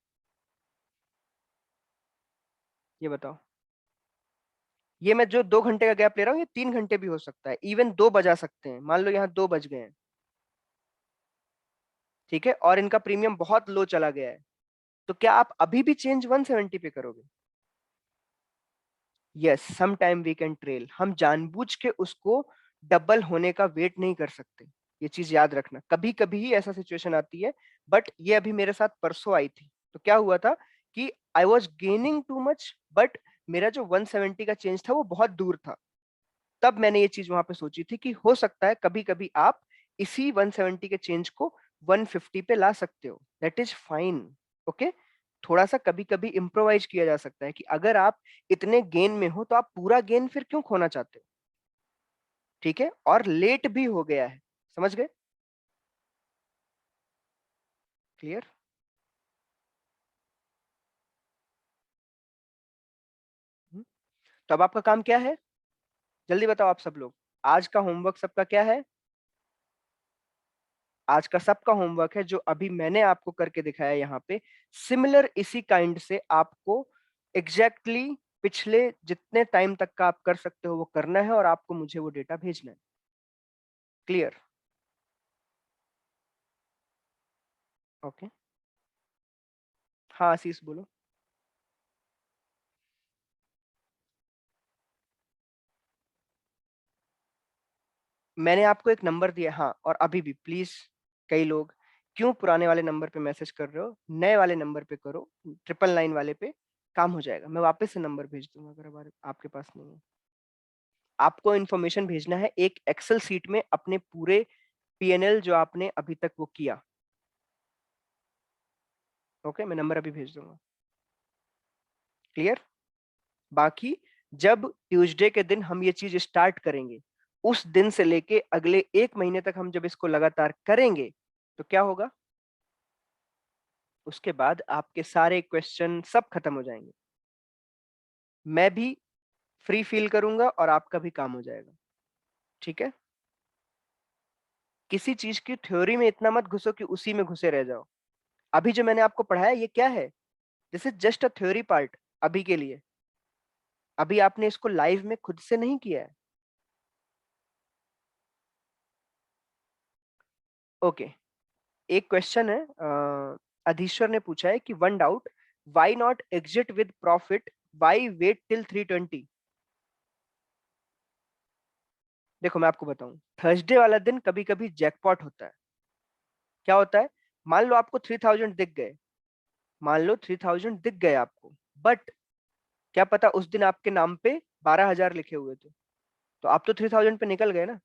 ये बताओ। ये मैं जो 2 घंटे का गैप ले रहा हूँ, ये 3 घंटे भी हो सकता है, इवन 2 बजा सकते हैं, मान लो यहाँ 2 बज गए हैं, ठीक है, और इनका प्रीमियम बहुत लो चला गया है। तो क्या आप अभी भी चेंज 170 पे करोगे? Yes, some time we can trail. हम जानबूझ के उसको डबल होने का वेट नहीं कर सकते। ये चीज याद रखना, कभी कभी ही ऐसा सिचुएशन आती है, बट ये अभी मेरे साथ परसों आई थी। तो क्या हुआ था कि I was gaining too much, but मेरा जो 170 का चेंज था वो बहुत दूर था। तब मैंने ये चीज वहां पे सोची थी कि हो सकता है कभी कभी आप इसी 170 के चेंज को 150 पे ला सकते हो। That is fine. ओके, थोड़ा सा कभी कभी इम्प्रोवाइज किया जा सकता है कि अगर आप इतने गेन में हो तो आप पूरा गेन फिर क्यों खोना चाहते हो? ठीक है, और लेट भी हो गया है। समझ गए? क्लियर? तो अब आपका काम क्या है? जल्दी बताओ आप सब लोग। आज का होमवर्क सबका क्या है? आज का सबका होमवर्क है जो अभी मैंने आपको करके दिखाया यहाँ पे, सिमिलर इसी काइंड से आपको एग्जैक्टली exactly पिछले जितने टाइम तक का आप कर सकते हो वो करना है और आपको मुझे वो डेटा भेजना है। क्लियर? ओके। हाँ आशीष बोलो। मैंने आपको एक नंबर दिया, हाँ, और अभी भी प्लीज, कई लोग क्यों पुराने वाले नंबर पे मैसेज कर रहे हो? नए वाले नंबर पे करो, 999 वाले पे काम हो जाएगा। मैं वापस से नंबर भेज दूंगा अगर आपके पास नहीं है। आपको इन्फॉर्मेशन भेजना है एक एक्सेल सीट में अपने पूरे पीएनएल जो आपने अभी तक वो किया। ओके, मैं नंबर अभी भेज दूंगा। क्लियर? बाकी जब ट्यूसडे के दिन हम ये चीज स्टार्ट करेंगे, उस दिन से लेके अगले 1 महीने तक हम जब इसको लगातार करेंगे, तो क्या होगा? उसके बाद आपके सारे क्वेश्चन सब खत्म हो जाएंगे, मैं भी फ्री फील करूंगा और आपका भी काम हो जाएगा। ठीक है? किसी चीज की थ्योरी में इतना मत घुसो कि उसी में घुसे रह जाओ। अभी जो मैंने आपको पढ़ाया ये क्या है? This is just a theory part अभी के लिए। अभी आपने इसको लाइव में खुद से नहीं किया है। ओके, एक क्वेश्चन है, अधीश्वर ने पूछा है कि one doubt, why not exit with profit, why wait till 320? देखो मैं आपको बताऊं, थर्सडे वाला दिन कभी कभी जैकपॉट होता है। क्या होता है? मान लो आपको 3000 दिख गए, मान लो 3000 दिख गए आपको, बट क्या पता उस दिन आपके नाम पे 12,000 लिखे हुए थे, तो आप तो 3000 पे निकल गए ना।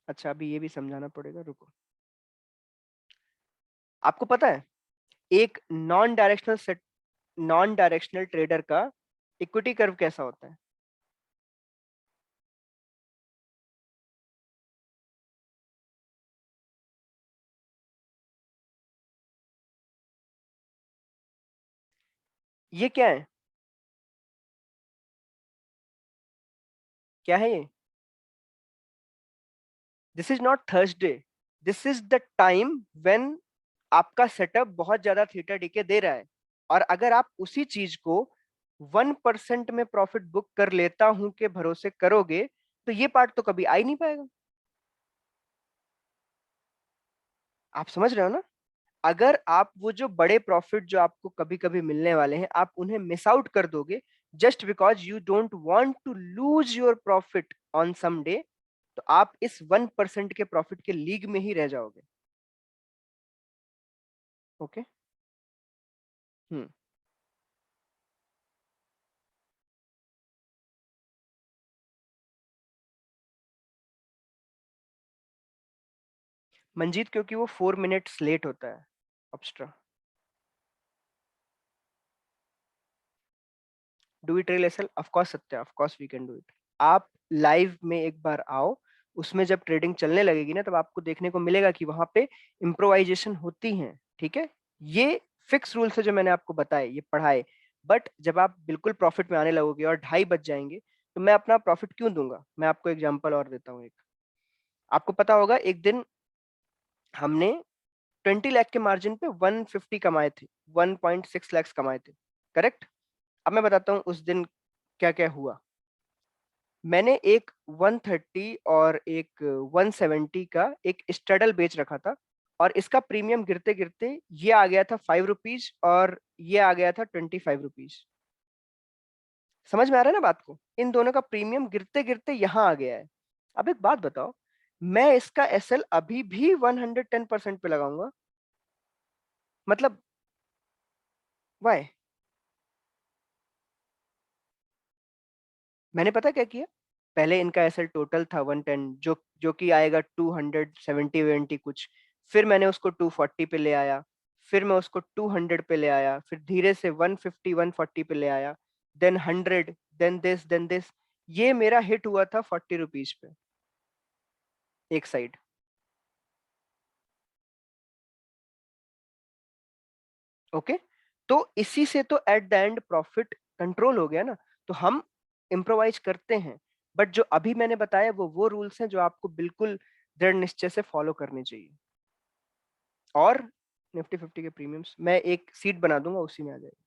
अच्छा, अभी ये भी समझाना पड़ेगा, रुको। आपको पता है एक नॉन डायरेक्शनल ट्रेडर का इक्विटी कर्व कैसा होता है? ये क्या है? क्या है ये? This is not Thursday, this is the time when आपका सेटअप बहुत ज्यादा थीटा डीके दे रहा है, और अगर आप उसी चीज को 1% में प्रॉफिट बुक कर लेता हूं के भरोसे करोगे, तो ये पार्ट तो कभी आ ही नहीं पाएगा। आप समझ रहे हो ना? अगर आप वो जो बड़े प्रॉफिट जो आपको कभी कभी मिलने वाले हैं, आप उन्हें मिस आउट कर दोगे just because you don't want to lose your profit on some day, तो आप इस 1% के प्रॉफिट के लीग में ही रह जाओगे। ओके। हम्म। मंजीत, क्योंकि वो 4 मिनट्स लेट होता है extra. Do it real SL? Of course Satya, of course we can do it. आप लाइव में एक बार आओ, उसमें जब ट्रेडिंग चलने लगेगी ना, तब आपको देखने को मिलेगा कि वहां पे इम्प्रोवाइजेशन होती है। ठीक है? ये फिक्स रूल्स है जो मैंने आपको बताए, ये पढ़ाए। बट जब आप बिल्कुल प्रॉफिट में आने लगोगे और 2:30 बज जाएंगे, तो मैं अपना प्रॉफिट क्यों दूंगा? मैं आपको एग्जांपल और देता हूँ एक। आपको पता होगा एक दिन हमने 20 लाख के मार्जिन पे 150 कमाए थे, 1.6 लाख कमाए थे। करेक्ट? अब मैं बताता हूँ उस दिन क्या क्या हुआ। मैंने एक 130 और एक 170 का एक स्ट्रैडल बेच रखा था, और इसका प्रीमियम गिरते गिरते ये आ गया था 5 रुपीज और ये आ गया था 25 रुपीज। समझ में आ रहा है ना बात को? इन दोनों का प्रीमियम गिरते गिरते यहां आ गया है। अब एक बात बताओ, मैं इसका एसएल अभी भी 110% पे लगाऊंगा? मतलब वाई? मैंने पता क्या किया, पहले इनका एसएल टोटल था 110, जो जो कि आएगा 270 वेंटी कुछ। फिर मैंने उसको 240 पे ले आया, फिर मैं उसको 200 पे ले आया, फिर धीरे से 150 140 पे ले आया, देन 100, देन दिस। ये मेरा हिट हुआ था 40 रुपीज पे एक साइड। ओके, तो इसी से तो at the end profit control हो गया ना। तो हम इम्प्रोवाइज करते हैं, बट जो अभी मैंने बताया वो रूल्स हैं जो आपको बिल्कुल दृढ़ निश्चय से फॉलो करने चाहिए। और निफ्टी 50 के प्रीमियम्स मैं एक सीट बना दूंगा, उसी में आ जाएगा।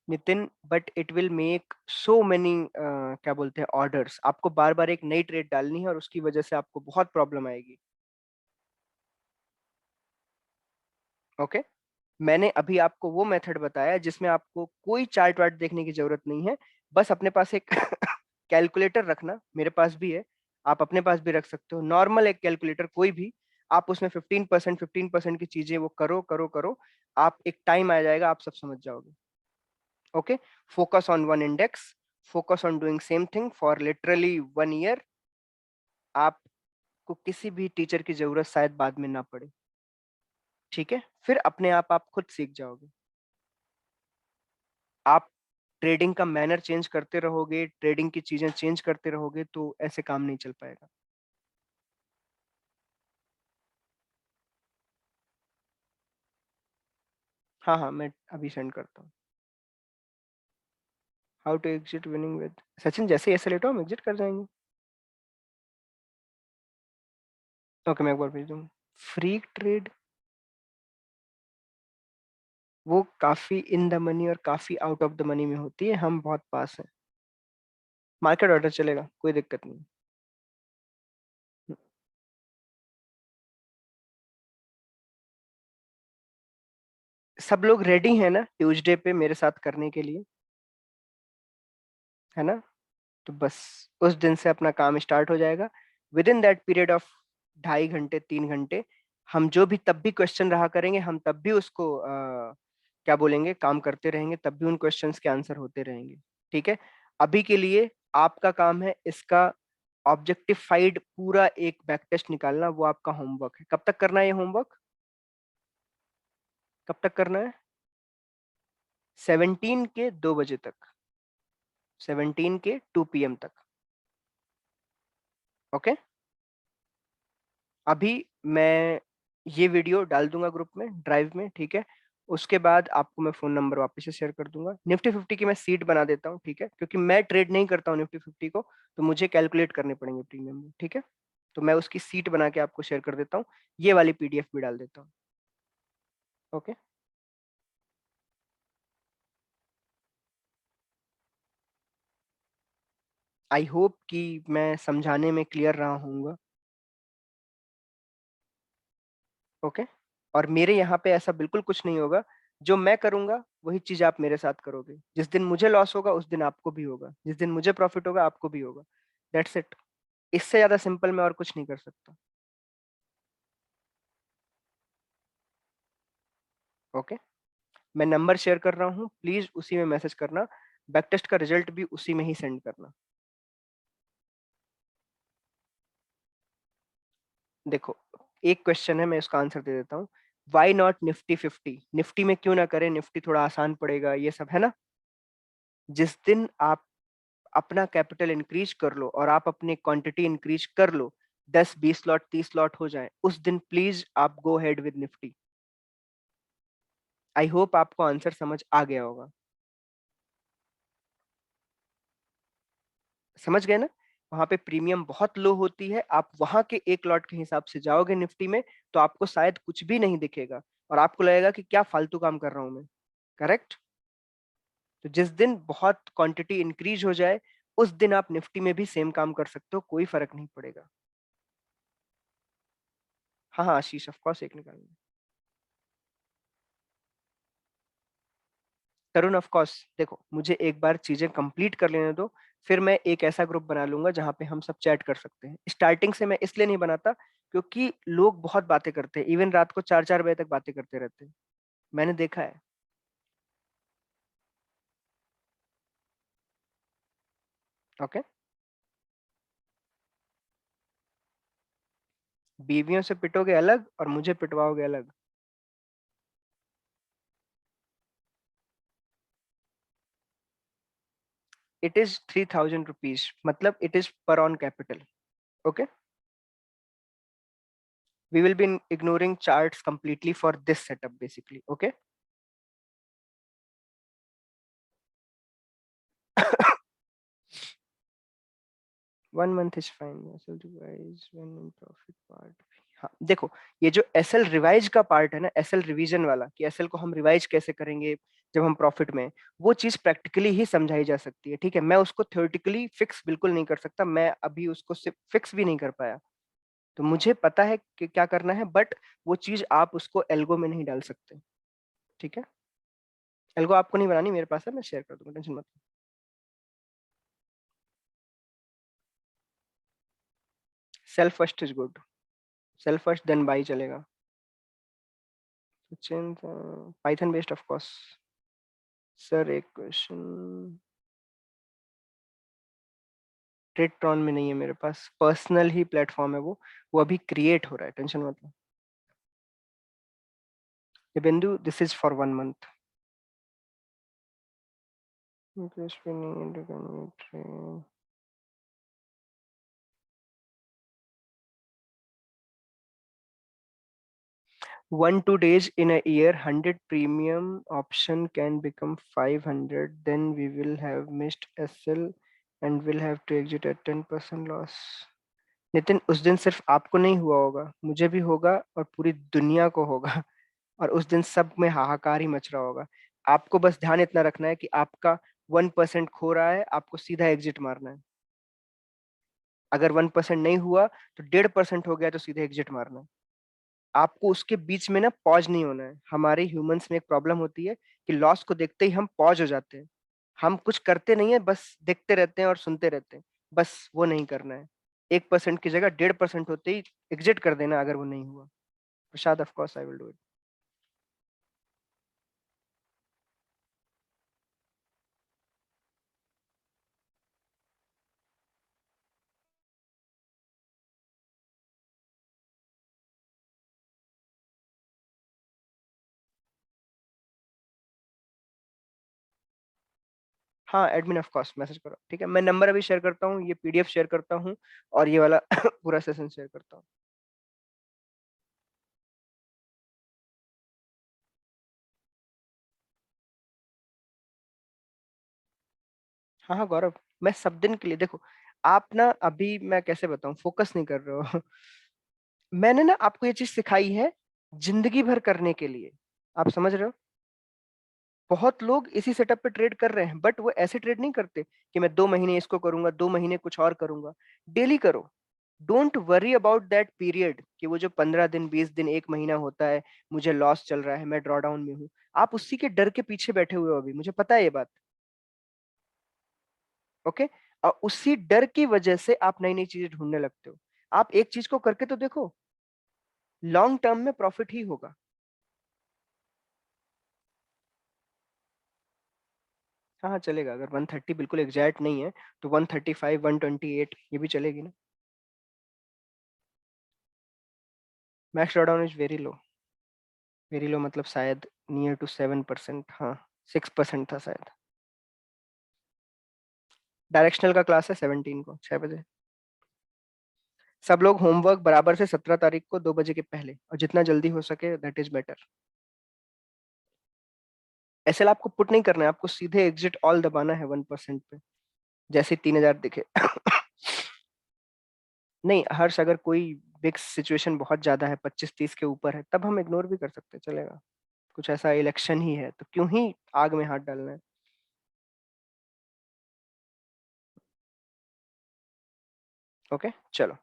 Nitin, but it will make so many क्या बोलते हैं ऑर्डर्स, आपको बार बार एक नई ट्रेड डालनी है और उसकी वजह से आपको बहुत प्रॉब्लम आएगी। ओके, मैंने अभी आपको वो मेथड बताया जिसमें आपको कोई चार्ट वार्ट देखने की जरूरत नहीं है। बस अपने पास एक कैलकुलेटर रखना, मेरे पास भी है, आप अपने पास भी रख सकते हो, नॉर्मल एक कैलकुलेटर कोई भी। आप उसमें 15% की चीजें वो करो करो करो, आप एक टाइम आ जाएगा, आप सब समझ जाओगे। Okay, focus on one index, focus on doing same thing for literally 1 year. आपको किसी भी टीचर की जरूरत शायद बाद में ना पड़े। ठीक है, फिर अपने आप खुद सीख जाओगे। आप ट्रेडिंग का मैनर चेंज करते रहोगे, ट्रेडिंग की चीजें चेंज करते रहोगे, तो ऐसे काम नहीं चल पाएगा। हाँ हाँ, मैं अभी सेंड करता हूँ। How to exit winning with Sachin, जैसे ही ऐसे लेट हो हम एग्जिट कर जाएंगे। ओके, मैं एक बार भेज दूंगा। फ्री ट्रेड वो काफी इन द मनी और काफी आउट ऑफ द मनी में होती है, हम बहुत पास हैं। मार्केट ऑर्डर चलेगा, कोई दिक्कत नहीं। सब लोग रेडी हैं ना ट्यूसडे पे मेरे साथ करने के लिए? है ना? तो बस उस दिन से अपना काम स्टार्ट हो जाएगा। With in that period of 2.5 घंटे 3 घंटे, हम जो भी तब भी क्वेश्चन रहा करेंगे, हम तब भी उसको क्या बोलेंगे, काम करते रहेंगे, तब भी उन क्वेश्चंस के आंसर होते रहेंगे। ठीक है, अभी के लिए आपका काम है इसका ऑब्जेक्टिफाइड पूरा एक बैक टेस्ट निकालना, वो आपका होमवर्क है। कब तक करना है ये होमवर्क? कब तक करना है? 17 के 2 बजे तक, 17 के 2 PM तक। ओके, अभी मैं ये वीडियो डाल दूंगा ग्रुप में, ड्राइव में, ठीक है? उसके बाद आपको मैं फोन नंबर वापस से शेयर कर दूंगा। निफ्टी 50 की मैं सीट बना देता हूँ, ठीक है? क्योंकि मैं ट्रेड नहीं करता हूँ निफ्टी 50 को, तो मुझे कैलकुलेट करने पड़ेंगे प्रीमियम में, ठीक है? तो मैं उसकी सीट बना के आपको शेयर कर देता हूँ, ये वाली पीडीएफ भी डाल देता हूँ। ओके, आई होप कि मैं समझाने में क्लियर रहा हूँगा। ओके, और मेरे यहाँ पे ऐसा बिल्कुल कुछ नहीं होगा। जो मैं करूंगा वही चीज आप मेरे साथ करोगे। जिस दिन मुझे लॉस होगा उस दिन आपको भी होगा, जिस दिन मुझे प्रॉफिट होगा आपको भी होगा। That's it. इससे ज्यादा सिंपल मैं और कुछ नहीं कर सकता। ओके, मैं नंबर शेयर कर रहा हूँ, प्लीज उसी में मैसेज करना। बैक टेस्ट का रिजल्ट भी उसी में ही सेंड करना। देखो, एक क्वेश्चन है, मैं इसका आंसर दे देता हूँ। Why not Nifty 50? निफ्टी में क्यों ना करें, निफ्टी थोड़ा आसान पड़ेगा, ये सब है ना। जिस दिन आप अपना कैपिटल इंक्रीज कर लो और आप अपनी क्वांटिटी इंक्रीज कर लो, 10 20 लॉट 30 लॉट हो जाए, उस दिन प्लीज आप go ahead with Nifty. I hope आपको आंसर समझ आ गया होगा। समझ गए ना? वहां पे प्रीमियम बहुत लो होती है, आप वहां के एक लॉट के हिसाब से जाओगे निफ्टी में तो आपको शायद कुछ भी नहीं दिखेगा और आपको लगेगा कि क्या फालतू काम कर रहा हूं मैं। करेक्ट। तो जिस दिन बहुत क्वांटिटी इंक्रीज हो जाए उस दिन आप निफ्टी में भी सेम काम कर सकते हो, कोई फर्क नहीं पड़ेगा। हाँ हाँ आशीष, ऑफ कोर्स एक निकालेंगे। तरुण ऑफ कोर्स, देखो मुझे एक बार चीजें कंप्लीट कर लेने दो, फिर मैं एक ऐसा ग्रुप बना लूंगा जहां पे हम सब चैट कर सकते हैं। स्टार्टिंग से मैं इसलिए नहीं बनाता क्योंकि लोग बहुत बातें करते हैं, इवन रात को 4-4 बजे तक बातें करते रहते हैं, मैंने देखा है। ओके। बीवियों से पिटोगे अलग और मुझे पिटवाओगे अलग। इट इज 3000 रुपीज, मतलब इट इज पर on capital. Okay. We will be ignoring charts completely for this setup basically. Okay. 1 month is fine. SL revise when in profit part। हाँ देखो, ये जो एसएल रिवाइज का पार्ट है ना, SL revision वाला, कि एसएल को हम रिवाइज कैसे करेंगे जब हम प्रॉफिट में, वो चीज प्रैक्टिकली ही समझाई जा सकती है। ठीक है, मैं उसको थ्योरेटिकली फिक्स बिल्कुल नहीं कर सकता, मैं अभी उसको फिक्स भी नहीं कर पाया। तो मुझे पता है कि क्या करना है, बट वो चीज आप उसको एल्गो में नहीं डाल सकते। ठीक है। एल्गो आपको नहीं बनानी, मेरे पास है, मैं शेयर कर दूंगा, टेंशन मत लो। Self first is good. Self first then buy चलेगा। Sachin, Python based of course. Sir एक क्वेश्चन, ट्रेडट्रॉन में नहीं है मेरे पास, पर्सनल ही प्लेटफॉर्म है वो अभी क्रिएट हो रहा है, टेंशन मत लो। ये बिंदु, this is for 1 month. Train 1-2 days in a year, 100 premium option can become 500, then we will have missed SL and will have to exit at 10% loss। Nitin, उस दिन सिर्फ आपको नहीं हुआ होगा, मुझे भी होगा और पूरी दुनिया को होगा। और उस दिन सब में हाहाकार ही मच रहा होगा। आपको बस ध्यान इतना रखना है कि आपका 1% खो रहा है, आपको सीधा एग्जिट मारना है। अगर 1% नहीं हुआ तो 1.5% हो गया तो सीधे एग्जिट मारना है। आपको उसके बीच में ना पॉज नहीं होना है। हमारे ह्यूमंस में एक प्रॉब्लम होती है कि लॉस को देखते ही हम पॉज हो जाते हैं, हम कुछ करते नहीं है, बस देखते रहते हैं और सुनते रहते हैं। बस वो नहीं करना है। 1% की जगह 1.5% होते ही एग्जिट कर देना अगर वो नहीं हुआ। Prasad, of course I will do it. हाँ एडमिन ऑफ कोर्स, मैसेज करो, ठीक है, मैं नंबर अभी शेयर करता हूँ, ये पीडीएफ शेयर करता हूँ और ये वाला पूरा सेशन शेयर करता हूँ। हाँ हाँ गौरव, मैं सब दिन के लिए, देखो आप ना, अभी मैं कैसे बताऊँ, फोकस नहीं कर रहे हो। मैंने ना आपको ये चीज सिखाई है जिंदगी भर करने के लिए, आप समझ रहे हो। बहुत लोग इसी सेटअप पे ट्रेड कर रहे हैं, बट वो ऐसे ट्रेड नहीं करते कि मैं 2 महीने इसको करूंगा, 2 महीने कुछ और करूंगा। डेली करो। Don't worry about that period कि वो जो 15 दिन, 20 दिन, 1 महीना होता है, मुझे लॉस चल रहा है, मैं ड्रॉ डाउन में हूँ। आप उसी के डर के पीछे बैठे हुए हो अभी, मुझे पता है ये बात। ओके। और उसी डर की वजह से आप नई नई चीजें ढूंढने लगते हो। आप एक चीज को करके तो देखो, लॉन्ग टर्म में प्रॉफिट ही होगा। हाँ हाँ चलेगा, अगर 130 बिल्कुल एग्जैक्ट नहीं है तो 135, 128 ये भी चलेगी ना। Max drawdown is very low. Very low मतलब शायद नियर टू 7%, हाँ 6% था शायद। डायरेक्शनल का क्लास है 17 को, 6 बजे। सब लोग होमवर्क बराबर से 17 तारीख को 2 बजे के पहले, और जितना जल्दी हो सके दैट इज बेटर। एसएल आपको पुट नहीं करना है, आपको सीधे एग्जिट ऑल दबाना है 1% पे, जैसे 3000 दिखे। नहीं हर्ष, अगर कोई बिग सिचुएशन बहुत ज्यादा है, 25-30 के ऊपर है, तब हम इग्नोर भी कर सकते हैं, चलेगा। कुछ ऐसा इलेक्शन ही है तो क्यों ही आग में हाथ डालना है। ओके चलो,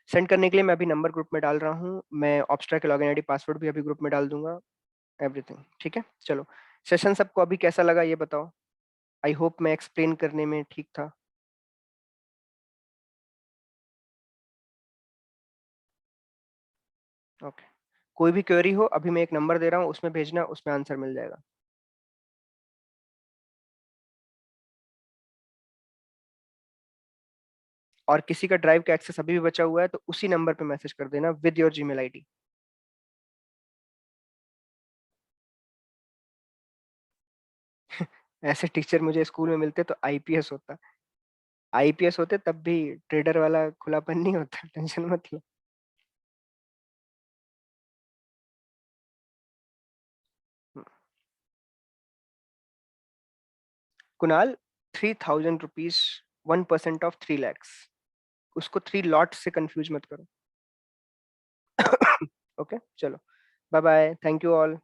सेंड करने के लिए मैं अभी नंबर ग्रुप में डाल रहा हूँ, मैं ऑब्स्ट्रा के लॉगिन आईडी पासवर्ड भी अभी ग्रुप में डाल दूंगा, एवरीथिंग ठीक है। चलो, सेशन सबको अभी कैसा लगा ये बताओ। आई होप मैं एक्सप्लेन करने में ठीक था। ओके, कोई भी क्वेरी हो अभी मैं एक नंबर दे रहा हूँ, उसमें भेजना, उसमें आंसर मिल जाएगा। और किसी का ड्राइव का एक्सेस अभी भी बचा हुआ है तो उसी नंबर पे मैसेज कर देना विद योर जीमेल आईडी। ऐसे टीचर मुझे स्कूल में मिलते तो आईपीएस होता। आईपीएस होते तब भी ट्रेडर वाला खुलापन नहीं होता, टेंशन मत लो। कुणाल, 3000 रुपीज, 1% ऑफ 3 lakhs, उसको 3 लॉट से कंफ्यूज मत करो। ओके चलो, bye bye, thank you all.